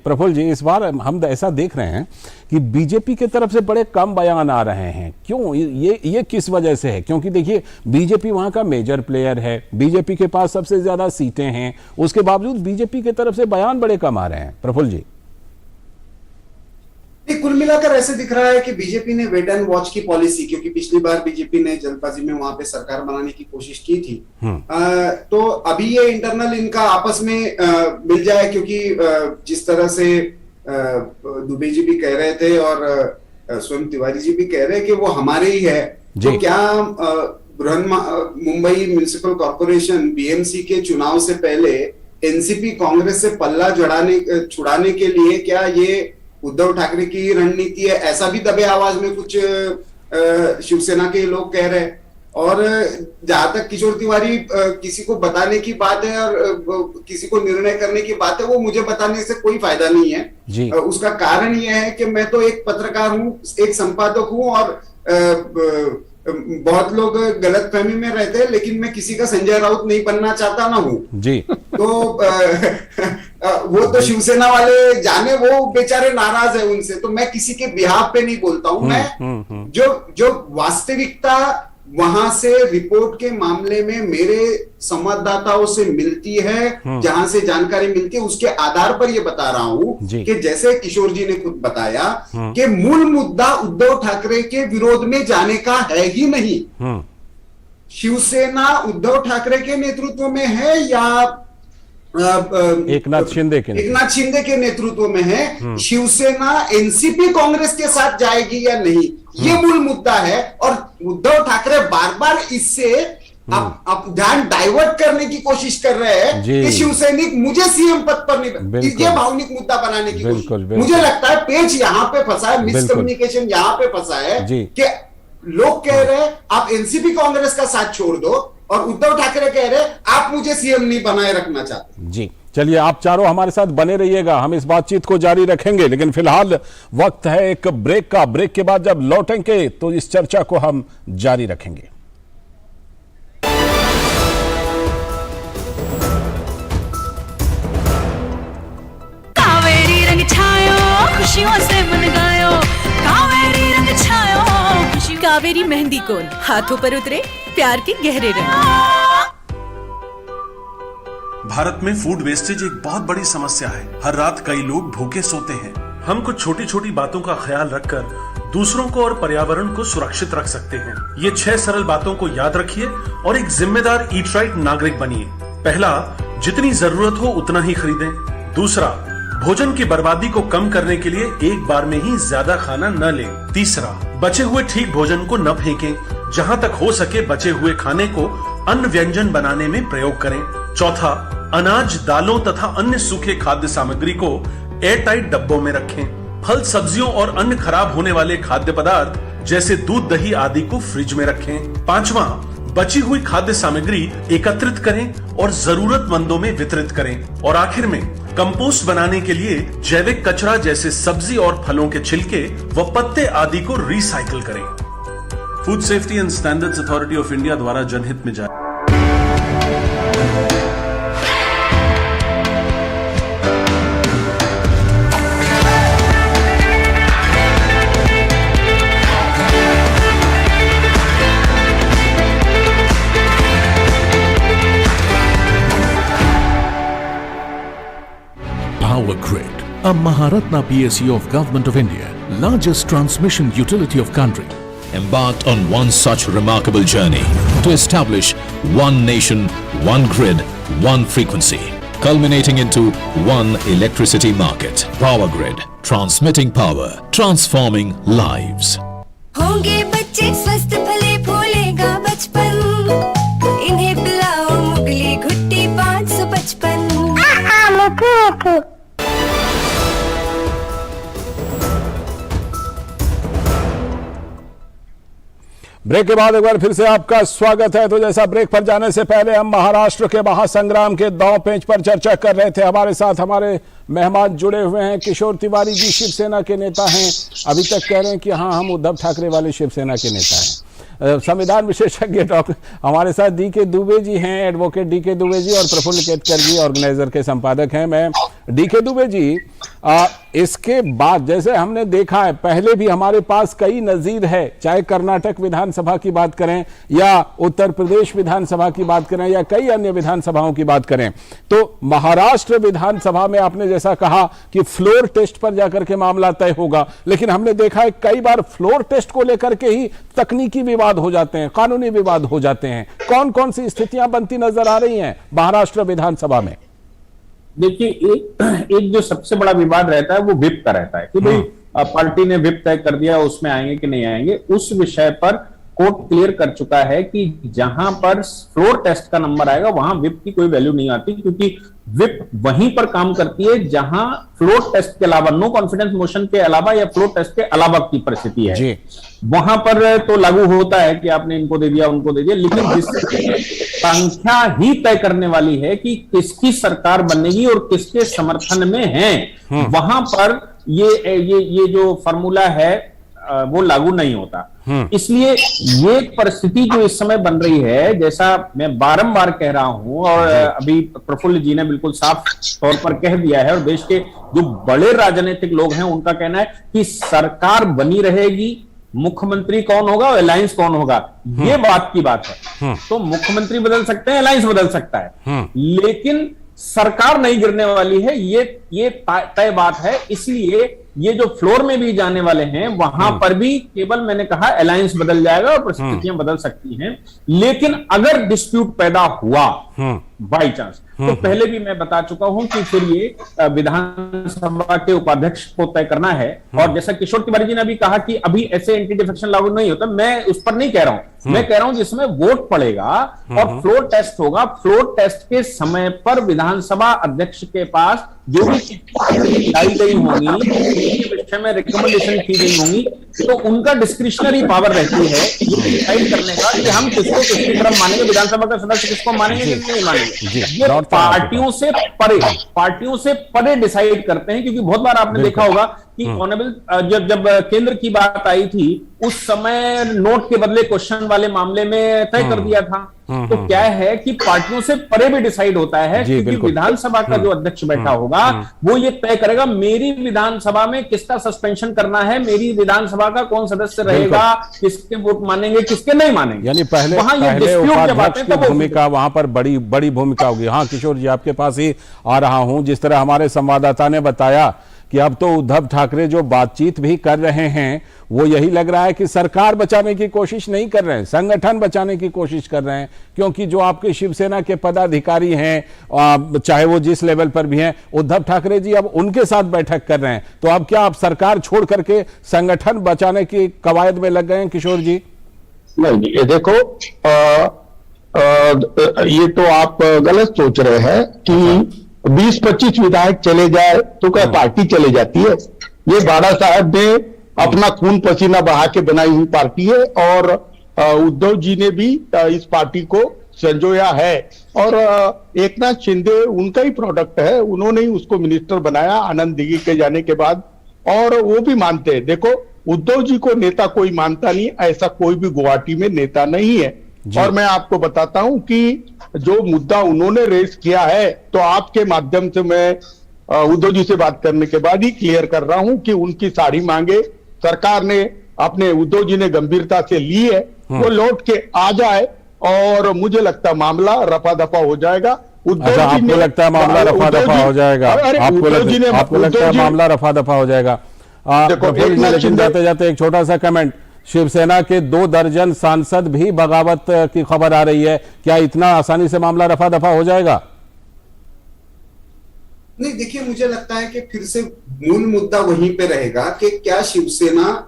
प्रफुल्ल जी इस बार हम ऐसा देख रहे हैं कि बीजेपी की तरफ से बड़े कम बयान आ रहे हैं। क्यों? ये किस वजह से है? क्योंकि देखिए बीजेपी वहां का मेजर प्लेयर है, बीजेपी के पास सबसे ज्यादा सीटें हैं, उसके बावजूद बीजेपी की तरफ से बयान बड़े कम आ रहे हैं। प्रफुल्ल जी, कुल मिलाकर ऐसे दिख रहा है कि बीजेपी ने वेट एंड वॉच की पॉलिसी, क्योंकि पिछली बार बीजेपी ने जल्दबाजी में वहां पे सरकार बनाने की कोशिश की थी, तो अभी ये इंटरनल इनका आपस में मिल जाए, क्योंकि जिस तरह से दुबे जी भी कह रहे थे और स्वयं तिवारी जी भी कह रहे हैं कि वो हमारे ही है, तो क्या मुंबई म्युनिसिपल कॉर्पोरेशन बीएमसी के चुनाव से पहले एनसीपी कांग्रेस से पल्ला छुड़ाने के लिए क्या ये उद्धव ठाकरे की रणनीति है? ऐसा भी दबे आवाज में कुछ शिवसेना के लोग कह रहे हैं। और जहां तक किशोर तिवारी किसी को बताने की बात है और किसी को निर्णय करने की बात है, वो मुझे बताने से कोई फायदा नहीं है। उसका कारण यह है कि मैं तो एक पत्रकार हूं, एक संपादक हूं, और बहुत लोग गलतफहमी में रहते हैं, लेकिन मैं किसी का संजय राउत नहीं बनना चाहता ना हूं जी। तो वो तो शिवसेना वाले जाने, वो बेचारे नाराज है उनसे, तो मैं किसी के बिहाफ पे नहीं बोलता हूं। मैं जो वास्तविकता वहां से रिपोर्ट के मामले में मेरे संवाददाताओं से मिलती है, जहां से जानकारी मिलती है, उसके आधार पर ये बता रहा हूं कि जैसे किशोर जी ने खुद बताया कि मूल मुद्दा उद्धव ठाकरे के विरोध में जाने का है ही नहीं। शिवसेना उद्धव ठाकरे के नेतृत्व में है या एकनाथ शिंदे के नेतृत्व में है, शिवसेना एनसीपी कांग्रेस के साथ जाएगी या नहीं, ये मूल मुद्दा है। और उद्धव ठाकरे बार बार इससे आप ध्यान डाइवर्ट करने की कोशिश कर रहे हैं कि शिवसैनिक मुझे सीएम पद पर नहीं, ये भावनिक मुद्दा बनाने की कोशिश। मुझे लगता है पेच यहां पे फंसा है, मिसकम्युनिकेशन यहां पे फंसा है कि लोग कह रहे हैं आप एनसीपी कांग्रेस का साथ छोड़ दो, और उद्धव ठाकरे कह रहे हैं आप मुझे सीएम नहीं बनाए रखना चाहते। जी चलिए, आप चारों हमारे साथ बने रहिएगा, हम इस बातचीत को जारी रखेंगे, लेकिन फिलहाल वक्त है एक ब्रेक का। ब्रेक के बाद जब लौटेंगे तो इस चर्चा को हम जारी रखेंगे। कावेरी रंग छायो खुशियों से मन गायो, कावेरी रंग छायो खुशी। कावेरी मेहंदी कोन हाथों पर उतरे प्यार के गहरे रंग। भारत में फूड वेस्टेज एक बहुत बड़ी समस्या है। हर रात कई लोग भूखे सोते हैं। हम कुछ छोटी छोटी बातों का ख्याल रखकर दूसरों को और पर्यावरण को सुरक्षित रख सकते हैं। ये 6 सरल बातों को याद रखिए और एक जिम्मेदार ईट राइट नागरिक बनिए। पहला, जितनी जरूरत हो उतना ही खरीदें। दूसरा, भोजन की बर्बादी को कम करने के लिए एक बार में ही ज्यादा खाना न लें। तीसरा, बचे हुए ठीक भोजन को न फेंकें। जहां तक हो सके बचे हुए खाने को अन्न व्यंजन बनाने में प्रयोग करें। चौथा, अनाज, दालों तथा अन्य सूखे खाद्य सामग्री को एयर टाइट डब्बों में रखें। फल, सब्जियों और अन्य खराब होने वाले खाद्य पदार्थ जैसे दूध, दही आदि को फ्रिज में रखें। पांचवा, बची हुई खाद्य सामग्री एकत्रित करें और जरूरतमंदों में वितरित करें। और आखिर में कंपोस्ट बनाने के लिए जैविक कचरा जैसे सब्जी और फलों के छिलके व पत्ते आदि को रिसाइकिल करें। Food safety and standards authority of India द्वारा जनहित में जारी। Power Grid, a Maharatna PSU of Government of India, largest transmission utility of country, embarked on one such remarkable journey to establish one nation, one grid, one frequency, culminating into one electricity market. Power Grid, transmitting power, transforming lives. होंगे बच्चे स्वस्थ भले फूलेगा बचपन, इन्हें पिलाओ मुगली घुट्टी 555। Break के बाद एक बार फिर से आपका स्वागत है। तो जैसा ब्रेक पर जाने से पहले हम महाराष्ट्र के महासंग्राम के दांव पेंच पर चर्चा कर रहे थे। हमारे साथ हमारे मेहमान जुड़े हुए हैं। किशोर तिवारी जी शिवसेना के नेता हैं, अभी तक कह रहे हैं कि हाँ हम उद्धव ठाकरे वाले शिवसेना के नेता हैं। संविधान विशेषज्ञ डॉक्टर हमारे साथ डी.के. दुबे जी हैं, एडवोकेट डी.के. दुबे जी, और प्रफुल्ल केतकर जी ऑर्गेनाइजर के संपादक हैं। मैं डी.के. दुबे जी, इसके बाद जैसे हमने देखा है, पहले भी हमारे पास कई नजीर है, चाहे कर्नाटक विधानसभा की बात करें या उत्तर प्रदेश विधानसभा की बात करें या कई अन्य विधानसभाओं की बात करें, तो महाराष्ट्र विधानसभा में आपने जैसा कहा कि फ्लोर टेस्ट पर जाकर के मामला तय होगा, लेकिन हमने देखा है कई बार फ्लोर टेस्ट को लेकर के ही तकनीकी विवाद हो जाते हैं, कानूनी विवाद हो जाते हैं। कौन कौन सी स्थितियां बनती नजर आ रही हैं महाराष्ट्र विधानसभा में? देखिए, एक जो सबसे बड़ा विवाद रहता है वो विप का रहता है कि भाई पार्टी ने विप तय कर दिया, उसमें आएंगे कि नहीं आएंगे। उस विषय पर कोर्ट क्लियर कर चुका है कि जहां पर फ्लोर टेस्ट का नंबर आएगा वहां विप की कोई वैल्यू नहीं आती, क्योंकि विप वहीं पर काम करती है जहां फ्लोर टेस्ट के अलावा, नो कॉन्फिडेंस मोशन के अलावा या फ्लोर टेस्ट के अलावा की परिस्थिति है, वहां पर तो लागू होता है कि आपने इनको दे दिया उनको दे दिया। लेकिन जिस संख्या ही तय करने वाली है कि किसकी सरकार बनेगी और किसके समर्थन में है, वहां पर ये जो फॉर्मूला है वो लागू नहीं होता। इसलिए ये परिस्थिति जो इस समय बन रही है, जैसा मैं बारंबार कह रहा हूं और अभी प्रफुल्ल जी ने बिल्कुल साफ तौर पर कह दिया है, और देश के जो बड़े राजनीतिक लोग हैं उनका कहना है कि सरकार बनी रहेगी, मुख्यमंत्री कौन होगा और अलायंस कौन होगा, ये बात की बात है। तो मुख्यमंत्री बदल सकते हैं, अलायंस बदल सकता है, लेकिन सरकार नहीं गिरने वाली है, ये तय बात है। इसलिए ये जो फ्लोर में भी जाने वाले हैं वहां पर भी केवल मैंने कहा अलायंस बदल जाएगा और परिस्थितियां बदल सकती हैं। लेकिन अगर डिस्प्यूट पैदा हुआ बाई चांस, तो पहले भी मैं बता चुका हूं कि फिर ये विधानसभा के उपाध्यक्ष को तय करना है। और जैसा किशोर तिवारी जी ने अभी कहा कि अभी ऐसे एंटी डिफेक्शन लागू नहीं होता, मैं उस पर नहीं कह रहा हूं। मैं कह रहा हूं जिसमें वोट पड़ेगा और फ्लोर टेस्ट होगा, फ्लोर टेस्ट के समय पर विधानसभा अध्यक्ष के पास जो भी लाई गई होंगी, विषय में रिकमेंडेशन की गई होंगी, तो उनका डिस्क्रिशनरी पावर रहती है ये डिसाइड करने का कि हम किसको किसकी तरफ मानेंगे, विधानसभा का सदस्य किसको मानेंगे किसको नहीं मानेंगे। ये पार्टियों से परे डिसाइड करते हैं। क्योंकि बहुत बार आपने देखा होगा कि ऑनरेबल जब केंद्र की बात आई थी उस समय नोट के बदले क्वेश्चन वाले मामले में तय कर दिया था। तो क्या है कि पार्टियों से परे भी डिसाइड होता है, क्योंकि विधानसभा का जो अध्यक्ष बैठा होगा वो ये तय करेगा मेरी विधानसभा में किसका सस्पेंशन करना है, मेरी विधानसभा का कौन सदस्य रहेगा, किसके वोट मानेंगे किसके नहीं मानेंगे। यानी पहले उपाध्यक्ष की भूमिका वहां पर बड़ी भूमिका होगी। हाँ किशोर जी, आपके पास ही आ रहा हूं। जिस तरह हमारे संवाददाता ने बताया कि अब तो उद्धव ठाकरे जो बातचीत भी कर रहे हैं वो यही लग रहा है कि सरकार बचाने की कोशिश नहीं कर रहे हैं, संगठन बचाने की कोशिश कर रहे हैं। क्योंकि जो आपके शिवसेना के पदाधिकारी हैं, चाहे वो जिस लेवल पर भी हैं, उद्धव ठाकरे जी अब उनके साथ बैठक कर रहे हैं। तो अब क्या आप सरकार छोड़ करके संगठन बचाने की कवायद में लग गए हैं किशोर जी? नहीं, ये देखो ये तो आप गलत सोच रहे हैं कि 20-25 विधायक चले जाए तो क्या पार्टी चले जाती है? ये बाड़ा साहब ने अपना खून पसीना बहा के बनाई हुई पार्टी है और उद्धव जी ने भी इस पार्टी को संजोया है। और एकनाथ शिंदे उनका ही प्रोडक्ट है, उन्होंने ही उसको मिनिस्टर बनाया आनंद दिघी के जाने के बाद, और वो भी मानते हैं। देखो, उद्धव जी को नेता कोई मानता नहीं, ऐसा कोई भी गुवाहाटी में नेता नहीं है। और मैं आपको बताता हूं कि जो मुद्दा उन्होंने रेस किया है, तो आपके माध्यम से मैं उद्धव जी से बात करने के बाद ही क्लियर कर रहा हूं कि उनकी सारी मांगे सरकार ने अपने उद्धव जी ने गंभीरता से ली है, वो लौट के आ जाए और मुझे लगता है मामला रफा दफा हो जाएगा। अच्छा, आपको लगता है मामला रफा दफा हो जाएगा? आपको लगता है मामला रफा दफा हो जाएगा? लेकिन जाते जाते एक छोटा सा कमेंट, शिवसेना के 2 दर्जन सांसद भी बगावत की खबर आ रही है, क्या इतना आसानी से मामला रफा दफा हो जाएगा? नहीं, देखिए, मुझे लगता है कि फिर से मूल मुद्दा वहीं पे रहेगा कि क्या शिवसेना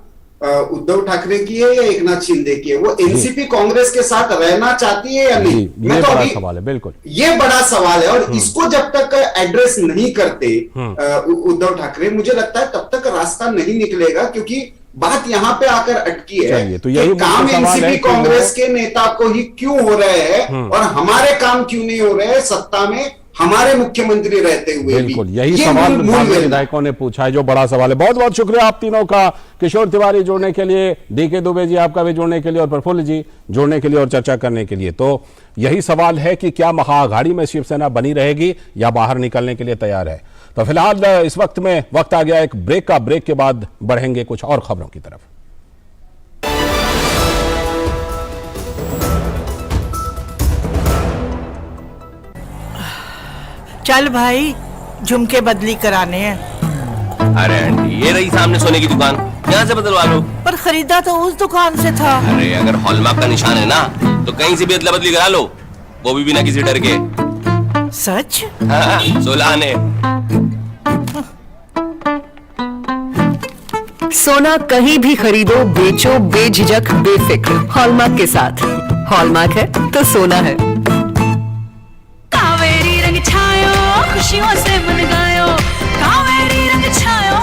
उद्धव ठाकरे की है या एकनाथ शिंदे की है, वो एनसीपी कांग्रेस के साथ रहना चाहती है या नहीं। ये बड़ा सवाल है, बिल्कुल ये बड़ा सवाल है। और इसको जब तक एड्रेस नहीं करते उद्धव ठाकरे, मुझे लगता है तब तक रास्ता नहीं निकलेगा, क्योंकि बात यहाँ पे आकर अटकी है। तो यही काम एनसीपी कांग्रेस के नेता को ही क्यों हो रहे हैं और हमारे काम क्यों नहीं हो रहे हैं सत्ता में हमारे मुख्यमंत्री रहते हुए? बिल्कुल यही सवाल विधायकों ने पूछा है, जो बड़ा सवाल है। बहुत बहुत शुक्रिया आप तीनों का, किशोर तिवारी जोड़ने के लिए, डीके दुबे जी आपका भी जोड़ने के लिए, और प्रफुल्ल जी जोड़ने के लिए और चर्चा करने के लिए। तो यही सवाल है कि क्या महाअघाड़ी में शिवसेना बनी रहेगी या बाहर निकलने के लिए तैयार है। तो फिलहाल इस वक्त में वक्त आ गया एक ब्रेक का। ब्रेक के बाद बढ़ेंगे कुछ और खबरों की तरफ। चल भाई, झुमके बदली कराने हैं। अरे आंटी, ये रही सामने सोने की दुकान, यहाँ से बदलवा लो। पर खरीदा तो उस दुकान से था। अरे अगर हॉलमार्क का निशान है ना, तो कहीं से भी अदला बदली करा लो, वो भी बिना किसी डर के। सच? हाँ, 16 आने। सोना कहीं भी खरीदो, बेचो बेझिझक बेफिक्र, हॉलमार्क के साथ। हॉलमार्क है तो सोना है। कावेरी रंग छायो, खुशियों से मन गायो, कावेरी रंग छायो।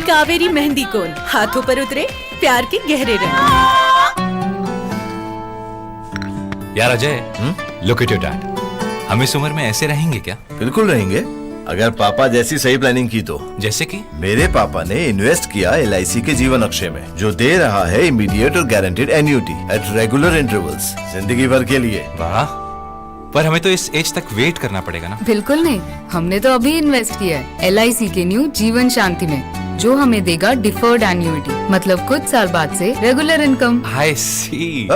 कावेरी मेहंदी कोन, हाथों पर उतरे प्यार के गहरे रंग। यार Ajay, look at your dad. हम इस उम्र में ऐसे रहेंगे क्या? बिल्कुल रहेंगे, अगर पापा जैसी सही प्लानिंग की तो। जैसे कि मेरे पापा ने इन्वेस्ट किया LIC के जीवन अक्षय में, जो दे रहा है इमीडिएट और guaranteed annuity at regular intervals, जिंदगी भर के लिए। वाह, पर हमें तो इस एज तक वेट करना पड़ेगा ना? बिल्कुल नहीं, हमने तो अभी इन्वेस्ट किया है LIC के न्यू जीवन शांति में, जो हमें देगा डिफर्ड एन्युटी, मतलब कुछ साल बाद से रेगुलर इनकम। आई सी।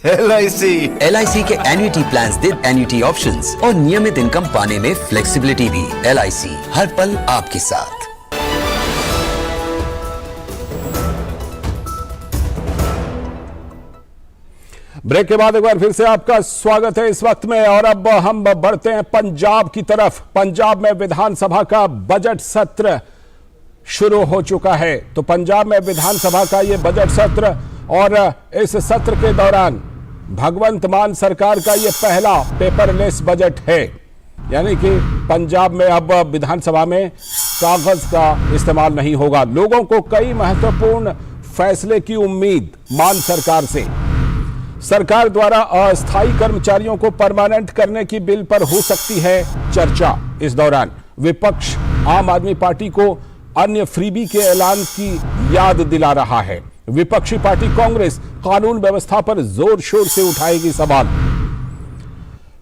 LIC के एन्युटी प्लान्स दे एन्युटी ऑप्शंस और नियमित इनकम पाने में फ्लेक्सिबिलिटी भी। LIC हर पल आपके साथ। ब्रेक के बाद एक बार फिर से आपका स्वागत है इस वक्त में, और अब हम बढ़ते हैं पंजाब की तरफ। पंजाब में विधानसभा का बजट सत्र शुरू हो चुका है। तो पंजाब में विधानसभा का ये बजट सत्र, और इस सत्र के दौरान भगवंत मान सरकार का ये पहला पेपरलेस बजट है। यानी कि पंजाब में अब विधानसभा में कागज का इस्तेमाल नहीं होगा। लोगों को कई महत्वपूर्ण फैसले की उम्मीद मान सरकार से। सरकार द्वारा अस्थायी कर्मचारियों को परमानेंट करने की बिल पर हो सकती है चर्चा। इस दौरान विपक्ष आम आदमी पार्टी को अन्य फ्रीबी के ऐलान की याद दिला रहा है। विपक्षी पार्टी कांग्रेस कानून व्यवस्था पर जोर शोर से उठाएगी सवाल,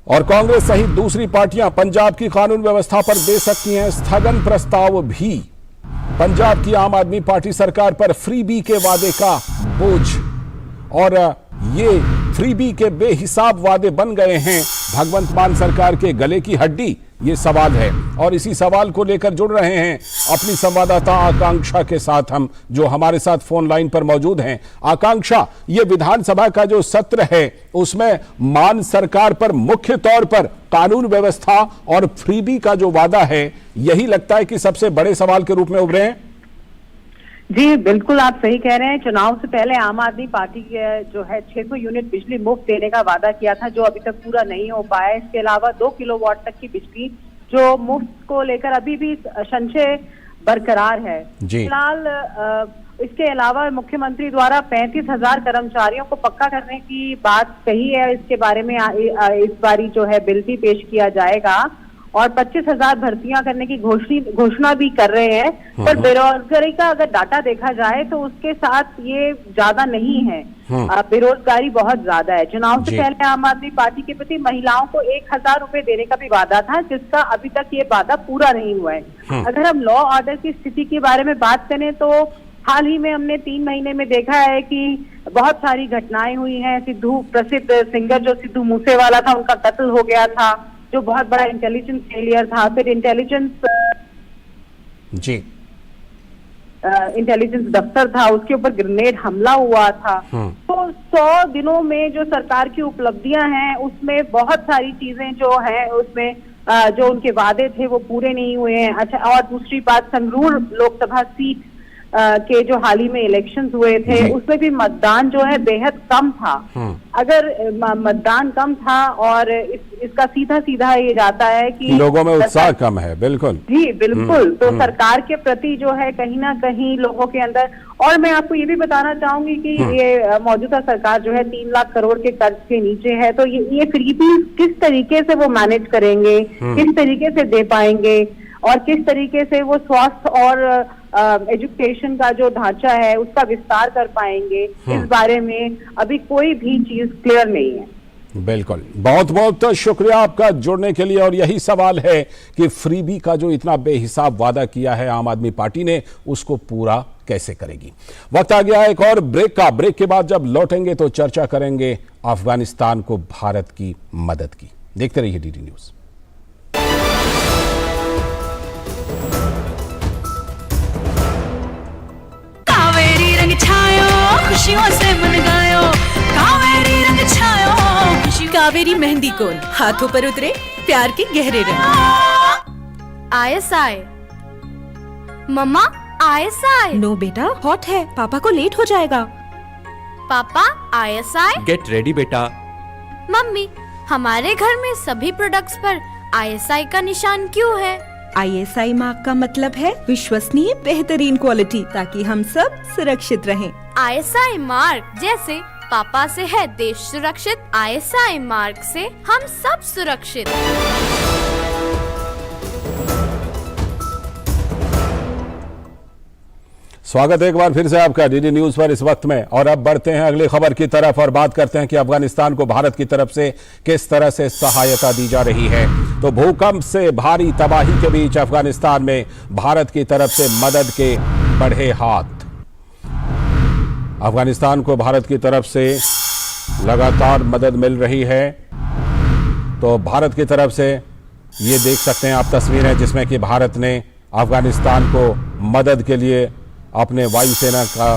और कांग्रेस सहित दूसरी पार्टियां पंजाब की कानून व्यवस्था पर दे सकती हैं स्थगन प्रस्ताव भी। पंजाब की आम आदमी पार्टी सरकार पर फ्रीबी के वादे का बोझ, और ये फ्रीबी के बेहिसाब वादे बन गए हैं भगवंत मान सरकार के गले की हड्डी, ये सवाल है। और इसी सवाल को लेकर जुड़ रहे हैं अपनी संवाददाता आकांक्षा के साथ हम, जो हमारे साथ फोन लाइन पर मौजूद हैं। आकांक्षा, ये विधानसभा का जो सत्र है उसमें मान सरकार पर मुख्य तौर पर कानून व्यवस्था और फ्रीबी का जो वादा है, यही लगता है कि सबसे बड़े सवाल के रूप में उभरे हैं। जी बिल्कुल, आप सही कह रहे हैं। चुनाव से पहले आम आदमी पार्टी जो है 600 यूनिट बिजली मुफ्त देने का वादा किया था, जो अभी तक पूरा नहीं हो पाया। इसके अलावा 2 किलोवाट तक की बिजली जो मुफ्त को लेकर अभी भी संशय बरकरार है। फिलहाल इसके अलावा मुख्यमंत्री द्वारा 35,000 कर्मचारियों को पक्का करने की बात कही है। इसके बारे में इस बारी जो है बिल भी पेश किया जाएगा, और 25,000 भर्तियां करने की घोषणा भी कर रहे हैं। पर बेरोजगारी का अगर डाटा देखा जाए तो उसके साथ ये ज्यादा नहीं है। बेरोजगारी बहुत ज्यादा है। चुनाव से पहले आम आदमी पार्टी के प्रति महिलाओं को 1,000 रुपए देने का भी वादा था, जिसका अभी तक ये वादा पूरा नहीं हुआ है। अगर हम लॉ ऑर्डर की स्थिति के बारे में बात करें तो हाल ही में हमने 3 महीने में देखा है कि बहुत सारी घटनाएं हुई हैं। प्रसिद्ध सिंगर जो सिद्धू मूसेवाला था, उनका कत्ल हो गया था, जो बहुत बड़ा इंटेलिजेंस फेलियर था। फिर इंटेलिजेंस दफ्तर था, उसके ऊपर ग्रेनेड हमला हुआ था। तो 100 दिनों में जो सरकार की उपलब्धियां हैं उसमें बहुत सारी चीजें जो हैं उसमें जो उनके वादे थे वो पूरे नहीं हुए हैं। अच्छा, और दूसरी बात, संगरूर लोकसभा सीट के जो हाल ही में इलेक्शंस हुए थे उसमें भी मतदान जो है बेहद कम था। अगर मतदान कम था और इसका सीधा सीधा ये जाता है कि लोगों में उत्साह कम है। बिल्कुल जी बिल्कुल। तो सरकार के प्रति जो है कहीं ना कहीं लोगों के अंदर, और मैं आपको ये भी बताना चाहूंगी कि ये मौजूदा सरकार जो है 3 लाख करोड़ के कर्ज के नीचे है। तो ये फ्रीबी किस तरीके से वो मैनेज करेंगे, किस तरीके से दे पाएंगे, और किस तरीके से वो स्वास्थ्य और एजुकेशन का जो ढांचा है उसका विस्तार कर पाएंगे, इस बारे में अभी कोई भी चीज क्लियर नहीं है। बिल्कुल, बहुत बहुत शुक्रिया आपका जुड़ने के लिए। और यही सवाल है कि फ्रीबी का जो इतना बेहिसाब वादा किया है आम आदमी पार्टी ने, उसको पूरा कैसे करेगी। वक्त आ गया एक और ब्रेक का। ब्रेक के बाद जब लौटेंगे तो चर्चा करेंगे अफगानिस्तान को भारत की मदद की। देखते रहिए डीडी न्यूज। खुशियों से मन गायो, कावेरी रंग छायो। कावेरी मेहंदी कोन हाथों पर उतरे प्यार के गहरे रंग। ISI मम्मा, ISI। नो बेटा, हॉट है, पापा को लेट हो जाएगा। पापा ISI। गेट रेडी बेटा। मम्मी, हमारे घर में सभी प्रोडक्ट्स पर ISI का निशान क्यों है? ISI मार्क का मतलब है विश्वसनीय बेहतरीन क्वालिटी, ताकि हम सब सुरक्षित रहें। ISI मार्क जैसे पापा से है देश सुरक्षित, ISI मार्क से हम सब सुरक्षित। स्वागत है एक बार फिर से आपका डीडी न्यूज पर इस वक्त में। और अब बढ़ते हैं अगली खबर की तरफ और बात करते हैं कि अफगानिस्तान को भारत की तरफ से किस तरह से सहायता दी जा रही है। तो भूकंप से भारी तबाही के बीच अफगानिस्तान में भारत की तरफ से मदद के बढ़े हाथ। अफगानिस्तान को भारत की तरफ से लगातार मदद मिल रही है। तो भारत की तरफ से ये देख सकते हैं आप तस्वीरें जिसमें कि भारत ने अफगानिस्तान को मदद के लिए अपने वायुसेना का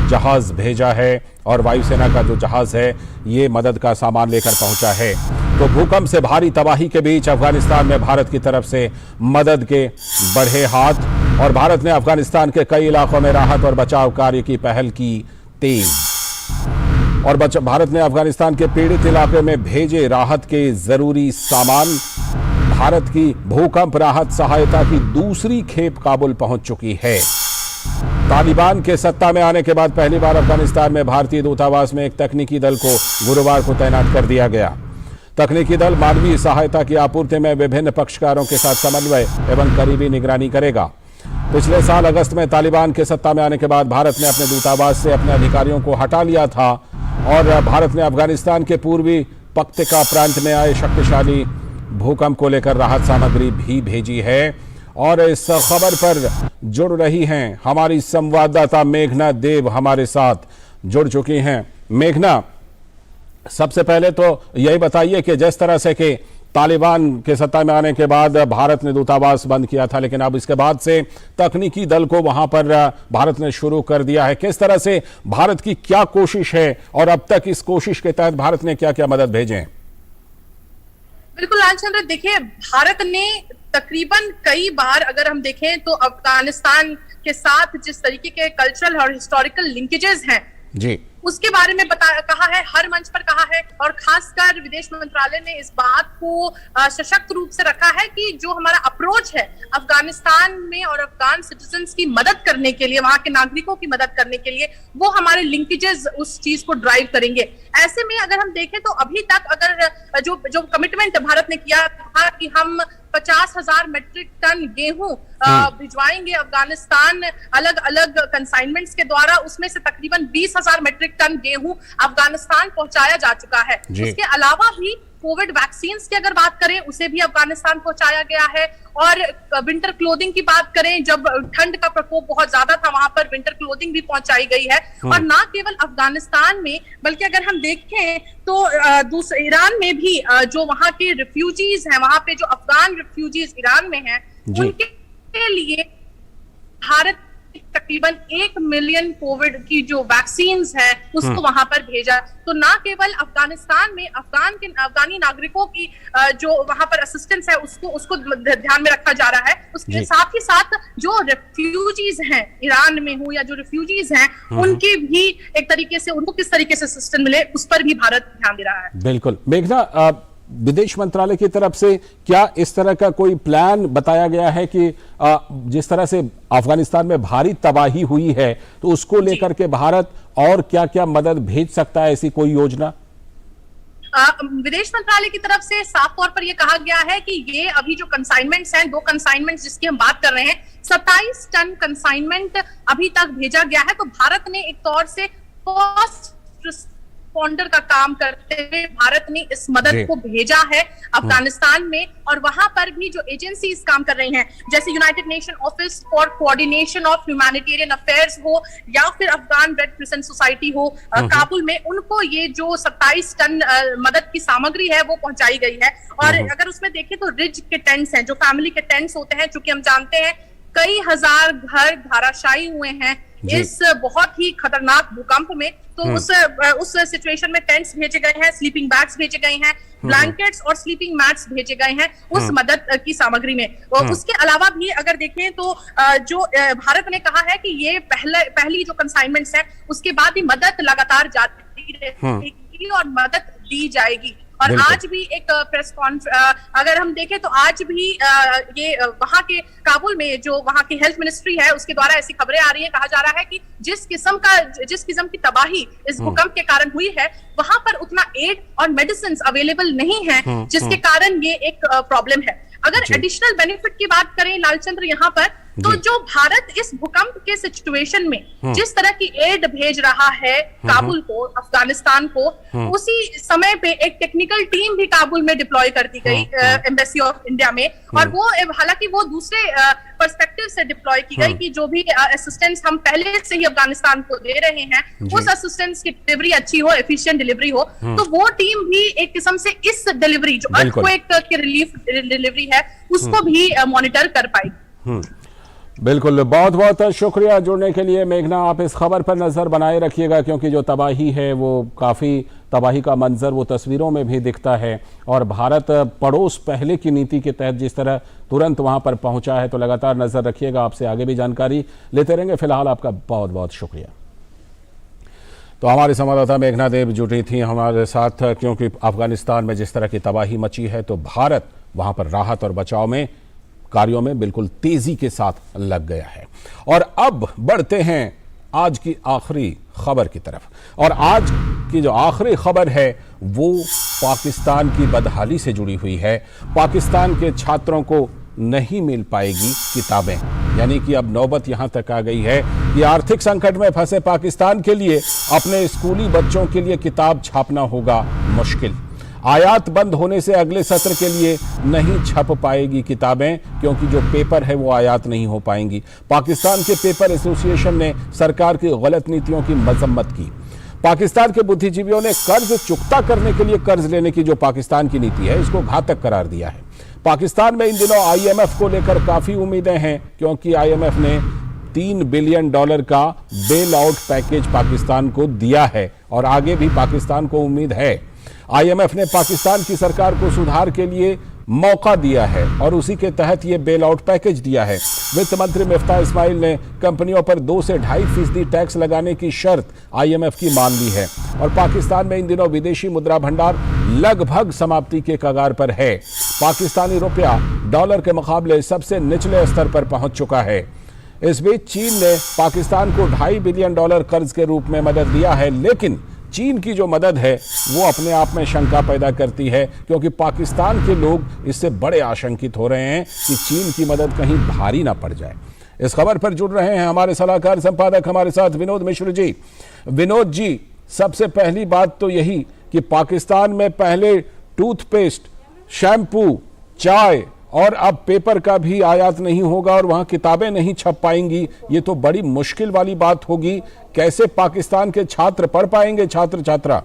जहाज भेजा है और वायुसेना का जो जहाज है ये मदद का सामान लेकर पहुंचा है। तो भूकंप से भारी तबाही के बीच अफगानिस्तान में भारत की तरफ से मदद के बढ़े हाथ और भारत ने अफगानिस्तान के कई इलाकों में राहत और बचाव कार्य की पहल की तेज। और भारत ने अफगानिस्तान के पीड़ित इलाके में भेजे राहत के जरूरी सामान। भारत की भूकंप राहत सहायता की दूसरी खेप काबुल पहुंच चुकी है। तालिबान के सत्ता में आने के बाद पहली बार अफगानिस्तान में भारतीय दूतावास में एक तकनीकी दल को गुरुवार को तैनात कर दिया गया। तकनीकी दल मानवीय सहायता की आपूर्ति में विभिन्न पक्षकारों के साथ समन्वय एवं करीबी निगरानी करेगा। पिछले साल अगस्त में तालिबान के सत्ता में आने के बाद भारत ने अपने दूतावास से अपने अधिकारियों को हटा लिया था और भारत ने अफगानिस्तान के पूर्वी पक्तिका प्रांत में आए शक्तिशाली भूकंप को लेकर राहत सामग्री भी भेजी है। और इस खबर पर जुड़ रही हैं हमारी संवाददाता मेघना देव, हमारे साथ जुड़ चुकी हैं। मेघना, सबसे पहले तो यही बताइए कि जिस तरह से कि तालिबान के सत्ता में आने के बाद भारत ने दूतावास बंद किया था, लेकिन अब इसके बाद से तकनीकी दल को वहां पर भारत ने शुरू कर दिया है। किस तरह से भारत की क्या कोशिश है और अब तक इस कोशिश के तहत भारत ने क्या क्या मदद भेजे हैं? बिल्कुल लालचंद्र, देखिए भारत ने तकरीबन कई बार अगर हम देखें तो अफगानिस्तान के साथ जिस तरीके के कल्चरल और हिस्टोरिकल लिंकेजेस हैं जी, उसके बारे में कहा है, हर मंच पर कहा है। और खासकर विदेश मंत्रालय ने इस बात को सशक्त रूप से रखा है कि जो हमारा अप्रोच है अफगानिस्तान में और अफगान सिटीजन्स की मदद करने के लिए, वहां के नागरिकों की मदद करने के लिए, वो हमारे लिंकेजेस उस चीज को ड्राइव करेंगे। ऐसे में अगर हम देखें तो अभी तक अगर जो कमिटमेंट भारत ने किया था कि हम 50,000 मेट्रिक टन गेहूं भिजवाएंगे अफगानिस्तान अलग अलग कंसाइनमेंट्स के द्वारा, उसमें से तकरीबन 20,000 मेट्रिक टन गेहूं अफगानिस्तान पहुंचाया जा चुका है। उसके अलावा भी कोविड वैक्सीन की अगर बात करें उसे भी अफगानिस्तान पहुंचाया गया है। और विंटर क्लोथिंग की बात करें, जब ठंड का प्रकोप बहुत ज्यादा था वहां पर विंटर क्लोथिंग भी पहुंचाई गई है। और ना केवल अफगानिस्तान में बल्कि अगर हम देखें तो ईरान में भी जो वहां के रिफ्यूजीज हैं, वहां पे जो अफगान रिफ्यूजीज ईरान में हैं, उनके लिए भारत तकरीबन 1 मिलियन कोविड की जो वैक्सीन है उसको वहां पर भेजा। तो ना केवल अफगानिस्तान में अफगानी नागरिकों की जो वहां पर असिस्टेंस है उसको ध्यान में रखा जा रहा है, उसके साथ ही साथ जो रिफ्यूजीज हैं ईरान में हो या जो रिफ्यूजीज हैं उनके भी एक तरीके से उनको किस तरीके से असिस्टेंस मिले उस पर भी भारत ध्यान दे रहा है। बिल्कुल मेघना, विदेश मंत्रालय की तरफ से क्या इस तरह का कोई प्लान बताया गया है कि जिस तरह से अफगानिस्तान में भारी तबाही हुई है तो उसको लेकर के भारत और क्या क्या मदद भेज सकता है, ऐसी कोई योजना? विदेश मंत्रालय की तरफ से साफ तौर पर यह कहा गया है कि ये अभी जो कंसाइनमेंट्स हैं, 2 कंसाइनमेंट्स जिसकी हम बात कर रहे हैं, 27 टन कंसाइनमेंट अभी तक भेजा गया है। तो भारत ने एक तौर से फर्स्ट रिस्पॉन्डर का काम करते हुए भारत ने इस मदद को भेजा है अफगानिस्तान में। और वहां पर भी जो एजेंसीज काम कर रही हैं, जैसे United nation office for coordination of humanitarian affairs हो या फिर अफगान रेड क्रिसेंट सोसाइटी हो काबुल में, उनको ये जो 27 टन मदद की सामग्री है वो पहुंचाई गई है। और अगर उसमें देखें तो रिज के टेंट्स हैं, जो फैमिली के टेंट्स होते हैं, चूंकि हम जानते हैं कई हजार घर धाराशायी हुए हैं इस बहुत ही खतरनाक भूकंप में। तो उस सिचुएशन में टेंट्स भेजे गए हैं, स्लीपिंग बैग्स भेजे गए हैं, ब्लैंकेट्स और स्लीपिंग मैट्स भेजे गए हैं उस मदद की सामग्री में। और उसके अलावा भी अगर देखें तो जो भारत ने कहा है कि ये पहली जो कंसाइनमेंट्स है उसके बाद भी मदद लगातार जारी रहेगी और मदद दी जाएगी। और आज भी एक प्रेस कॉन्फ्रेंस अगर हम देखें तो आज भी ये वहां के काबुल में जो वहां की हेल्थ मिनिस्ट्री है उसके द्वारा ऐसी खबरें आ रही हैं, कहा जा रहा है कि जिस किस्म की तबाही इस भूकंप के कारण हुई है वहां पर उतना एड और मेडिसिन अवेलेबल नहीं है, जिसके कारण ये एक प्रॉब्लम है। अगर एडिशनल बेनिफिट की बात करें लालचंद्र यहाँ पर, तो जो भारत इस भूकंप के सिचुएशन में जिस तरह की एड भेज रहा है काबुल को, अफगानिस्तान को, उसी समय पे एक टेक्निकल टीम भी काबुल में डिप्लॉय कर दी गई एम्बेसी ऑफ इंडिया में। और वो हालांकि वो दूसरे पर्सपेक्टिव से डिप्लॉय की गई कि जो भी असिस्टेंस हम पहले से ही अफगानिस्तान को दे रहे हैं उस असिस्टेंस की डिलीवरी अच्छी हो, एफिशिएंट डिलीवरी हो। तो वो टीम भी एक किस्म से इस डिलीवरी जो अर्थक्वेक की रिलीफ डिलीवरी है उसको भी मॉनिटर कर पाई। बिल्कुल, बहुत बहुत शुक्रिया जुड़ने के लिए मेघना। आप इस खबर पर नज़र बनाए रखिएगा क्योंकि जो तबाही है वो काफ़ी तबाही का मंजर वो तस्वीरों में भी दिखता है और भारत पड़ोस पहले की नीति के तहत जिस तरह तुरंत वहां पर पहुंचा है, तो लगातार नज़र रखिएगा। आपसे आगे भी जानकारी लेते रहेंगे। फिलहाल आपका बहुत बहुत शुक्रिया। तो हमारी संवाददाता मेघना देव जुड़ी थी हमारे साथ क्योंकि अफगानिस्तान में जिस तरह की तबाही मची है तो भारत वहां पर राहत और बचाव में कार्यों में बिल्कुल तेजी के साथ लग गया है। और अब बढ़ते हैं आज की आखिरी खबर की तरफ। और आज की जो आखिरी खबर है वो पाकिस्तान की बदहाली से जुड़ी हुई है। पाकिस्तान के छात्रों को नहीं मिल पाएगी किताबें, यानी कि अब नौबत यहां तक आ गई है कि आर्थिक संकट में फंसे पाकिस्तान के लिए अपने स्कूली बच्चों के लिए किताब छापना होगा मुश्किल। आयात बंद होने से अगले सत्र के लिए नहीं छप पाएगी किताबें क्योंकि जो पेपर है वो आयात नहीं हो पाएंगी। पाकिस्तान के पेपर एसोसिएशन ने सरकार की गलत नीतियों की मजम्मत की। पाकिस्तान के बुद्धिजीवियों ने कर्ज चुकता करने के लिए कर्ज लेने की जो पाकिस्तान की नीति है इसको घातक करार दिया है। पाकिस्तान में इन दिनों IMF को लेकर काफी उम्मीदें हैं क्योंकि IMF ने $3 बिलियन का बेल आउट पैकेज पाकिस्तान को दिया है और आगे भी पाकिस्तान को उम्मीद है। IMF ने पाकिस्तान की सरकार को सुधार के लिए मौका दिया है और उसी के तहत ये बेल आउट पैकेज दिया है। वित्त मंत्री मिफ्ताह इस्माइल ने कंपनियों पर 2 से 2.5% टैक्स लगाने की शर्त IMF की मान ली है। और पाकिस्तान में इन दिनों विदेशी मुद्रा भंडार लगभग समाप्ति के कगार पर है। पाकिस्तानी रुपया डॉलर के मुकाबले सबसे निचले स्तर पर पहुंच चुका है। इस बीच चीन ने पाकिस्तान को $2.5 बिलियन कर्ज के रूप में मदद दिया है, लेकिन चीन की जो मदद है वो अपने आप में शंका पैदा करती है क्योंकि पाकिस्तान के लोग इससे बड़े आशंकित हो रहे हैं कि चीन की मदद कहीं भारी ना पड़ जाए। इस खबर पर जुड़ रहे हैं हमारे सलाहकार संपादक हमारे साथ विनोद मिश्र जी। विनोद जी, सबसे पहली बात तो यही कि पाकिस्तान में पहले टूथपेस्ट, शैम्पू, चाय और अब पेपर का भी आयात नहीं होगा और वहां किताबें नहीं छप पाएंगी। ये तो बड़ी मुश्किल वाली बात होगी। कैसे पाकिस्तान के छात्र पढ़ पाएंगे, छात्र छात्रा?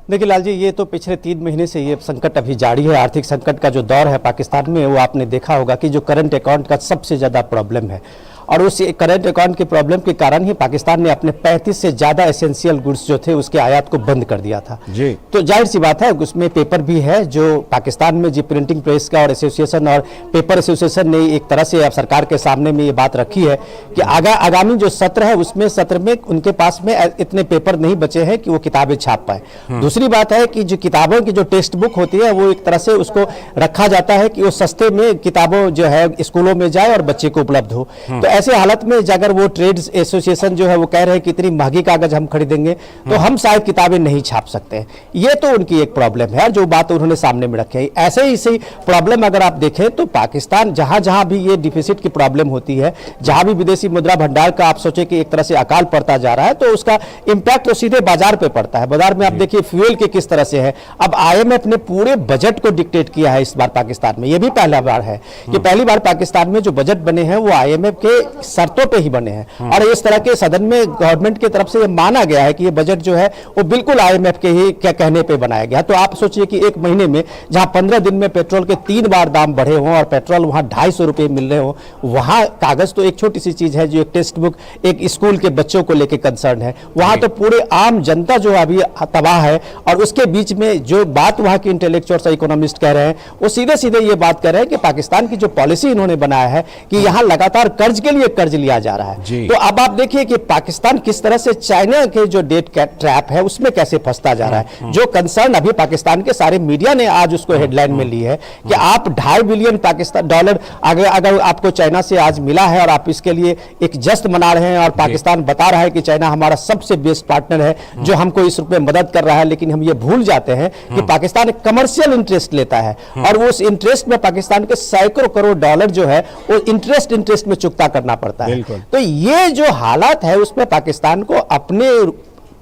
देखिए लाल जी, ये तो पिछले 3 महीने से ये संकट अभी जारी है। आर्थिक संकट का जो दौर है पाकिस्तान में वो आपने देखा होगा कि जो करंट अकाउंट का सबसे ज़्यादा प्रॉब्लम है और उस करंट अकाउंट के प्रॉब्लम के कारण ही पाकिस्तान ने अपने 35 से ज़्यादा एसेंशियल गुड्स जो थे उसके आयात को बंद कर दिया था जी। तो जाहिर सी बात है उसमें पेपर भी है जो पाकिस्तान में जो प्रिंटिंग प्रेस का और एसोसिएशन और पेपर एसोसिएशन ने एक तरह से अब सरकार के सामने में ये बात रखी है कि आगामी जो सत्र है उसमें सत्र में उनके पास में इतने पेपर नहीं बचे हैं कि वो किताबें छाप पाए। दूसरी बात है कि जो किताबों की जो टेक्स्ट बुक होती है वो एक तरह से उसको रखा जाता है कि वो सस्ते में किताबों जो है स्कूलों में जाए और बच्चे को उपलब्ध हो। तो ऐसे हालत में अगर वो ट्रेड एसोसिएशन जो है वो कह रहे हैं कि इतनी महंगी कागज हम खरीदेंगे तो हम शायद किताबें नहीं छाप सकते हैं। ये तो उनकी एक प्रॉब्लम है जो बात उन्होंने सामने में रखी है। ऐसे ही इसी प्रॉब्लम अगर आप देखें तो पाकिस्तान जहां जहां भी ये डिफिसिट की प्रॉब्लम होती है, जहां भी विदेशी मुद्रा भंडार का आप सोचे कि एक तरह से अकाल पड़ता जा रहा है तो उसका इंपैक्ट तो सीधे बाजार पे पड़ता है। बाजार में आप देखिए फ्यूल के किस तरह से है। अब IMF ने पूरे बजट को डिक्टेट किया है इस बार पाकिस्तान में। ये भी पहला बार है कि पहली बार पाकिस्तान में जो बजट बने हैं वो IMF के शर्तों पे ही बने हैं और इस तरह के सदन में गवर्नमेंट की तरफ से ये माना गया है कि ये बजट जो है वो बिल्कुल IMF के ही क्या कहने पे बनाया गया। तो आप सोचिए कि एक महीने में जहां 15 दिन में पेट्रोल के 3 बार दाम बढ़े हों और पेट्रोल वहां 250 रुपए मिल रहे हो, वहां कागज तो एक छोटी सी चीज है जो एक टेक्स्ट बुक एक स्कूल के बच्चों को लेकर कंसर्न है, वहां तो पूरे आम जनता जो अभी तबाह है। और उसके बीच में जो बात वहां के इंटेलेक्चुअल्स इकोनॉमिस्ट कह रहे हैं वो सीधे सीधे ये बात कह रहे हैं कि पाकिस्तान की जो पॉलिसी इन्होंने बनाया है कि यहां लगातार कर्ज के लिए कर्ज लिया जा रहा है। तो अब आप देखिए कि पाकिस्तान किस तरह से चाइना के जो डेट ट्रैप है उसमें कैसे फंसता जा रहा है। जो कंसर्न अभी पाकिस्तान के सारे मीडिया ने आज उसको हेडलाइन में ली है कि आप $2.5 बिलियन पाकिस्तान डॉलर अगर आपको चाइना से आज मिला है और आप इसके लिए एक जश्न मना रहे हैं और पाकिस्तान बता रहा है कि चाइना हमारा सबसे बेस्ट पार्टनर है जो हमको इस रूप में मदद कर रहा है, लेकिन हम ये भूल जाते हैं कि पाकिस्तान एक कमर्शियल इंटरेस्ट लेता है और वो उस इंटरेस्ट में पाकिस्तान के सैकड़ों करोड़ डॉलर जो है वो इंटरेस्ट में चुकता करना पड़ता है। तो ये जो हालात है उसमें पाकिस्तान को अपने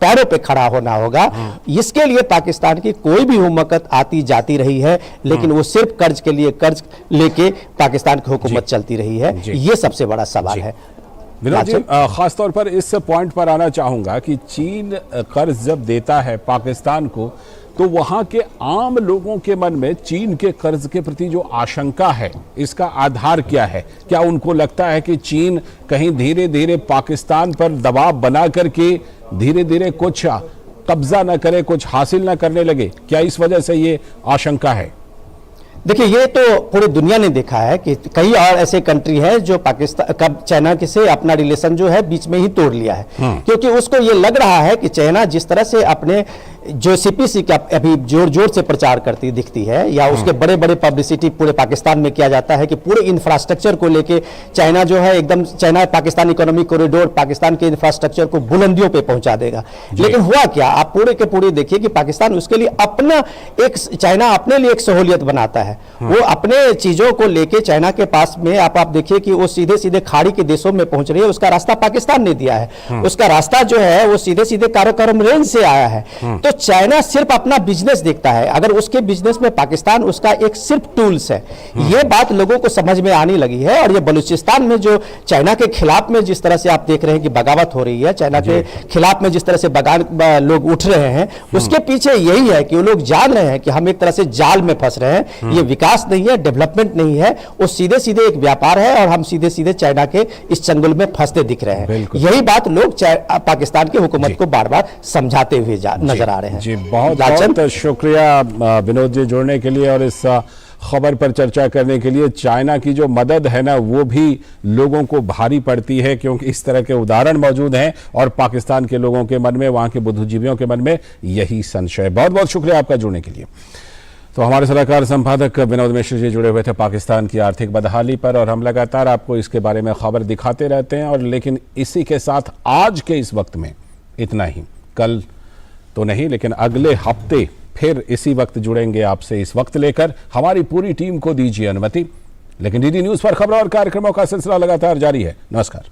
पैरों पे खड़ा होना होगा। इसके लिए पाकिस्तान की कोई भी हुकूमत आती जाती रही है लेकिन वो सिर्फ कर्ज के लिए कर्ज लेके पाकिस्तान की हुकूमत चलती रही है। ये सबसे बड़ा सवाल है। विनोद जी, खासतौर पर इस पॉइंट पर आना चाहूंगा कि चीन कर्ज जब देता है पाकिस्तान को तो वहां के आम लोगों के मन में चीन के कर्ज के प्रति जो आशंका है, इसका आधार क्या है? क्या उनको लगता है कि चीन कहीं धीरे धीरे पाकिस्तान पर दबाव बना करके धीरे धीरे कुछ कब्जा न करे, कुछ हासिल न करने लगे? क्या इस वजह से ये आशंका है? देखिए, ये तो पूरी दुनिया ने देखा है कि कई और ऐसे कंट्री है जो पाकिस्तान कब चाइना के से अपना रिलेशन जो है बीच में ही तोड़ लिया है, क्योंकि उसको ये लग रहा है कि चाइना जिस तरह से अपने जो सीपीसी का अभी जोर जोर से प्रचार करती दिखती है, या उसके बड़े बड़े पब्लिसिटी पूरे पाकिस्तान में किया जाता है कि पूरे इंफ्रास्ट्रक्चर को लेके चाइना जो है एकदम China Pakistan economic corridor Pakistan के इंफ्रास्ट्रक्चर को बुलंदियों पे पहुंचा देगा। लेकिन हुआ क्या, आप पूरे के पूरे देखिए कि पाकिस्तान उसके लिए अपना एक चाइना अपने लिए एक सहूलियत बनाता है। वो अपने चीजों को लेके चाइना के पास में आप देखिए कि वो सीधे सीधे खाड़ी के देशों में पहुंच रही है, उसका रास्ता पाकिस्तान ने दिया है। उसका रास्ता जो है वो सीधे सीधे काराकोरम रेंज से आया है। तो चाइना सिर्फ अपना बिजनेस देखता है, अगर उसके बिजनेस में पाकिस्तान उसका एक सिर्फ टूल्स है। ये बात लोगों को समझ में आने लगी है। और ये बलूचिस्तान में जो चाइना के खिलाफ में जिस तरह से आप देख रहे हैं कि बगावत हो रही है, चाइना के खिलाफ में जिस तरह से लोग उठ रहे हैं, उसके पीछे यही है कि वो लोग जान रहे हैं कि हम एक तरह से जाल में फंस रहे हैं। ये विकास नहीं है, डेवलपमेंट नहीं है, वो सीधे सीधे एक व्यापार है और हम सीधे सीधे चाइना के इस चंगुल में फंसते दिख रहे हैं। यही बात लोग पाकिस्तान की हुकूमत को बार बार समझाते हुए नजर आ रहे हैं। जी, बहुत बहुत शुक्रिया विनोद जी जुड़ने के लिए और इस खबर पर चर्चा करने के लिए। चाइना की जो मदद है ना, वो भी लोगों को भारी पड़ती है, क्योंकि इस तरह के उदाहरण मौजूद हैं और पाकिस्तान के लोगों के मन में, वहां के बुद्धिजीवियों के मन में यही संशय। बहुत बहुत शुक्रिया आपका जुड़ने के लिए। तो हमारे सलाहकार संपादक विनोद मिश्र जी जुड़े हुए थे पाकिस्तान की आर्थिक बदहाली पर, और हम लगातार आपको इसके बारे में खबर दिखाते रहते हैं। और लेकिन इसी के साथ आज के इस वक्त में इतना ही। कल तो नहीं, लेकिन अगले हफ्ते फिर इसी वक्त जुड़ेंगे आपसे। इस वक्त लेकर हमारी पूरी टीम को दीजिए अनुमति। लेकिन डीडी न्यूज पर खबरों और कार्यक्रमों का सिलसिला लगातार जारी है। नमस्कार।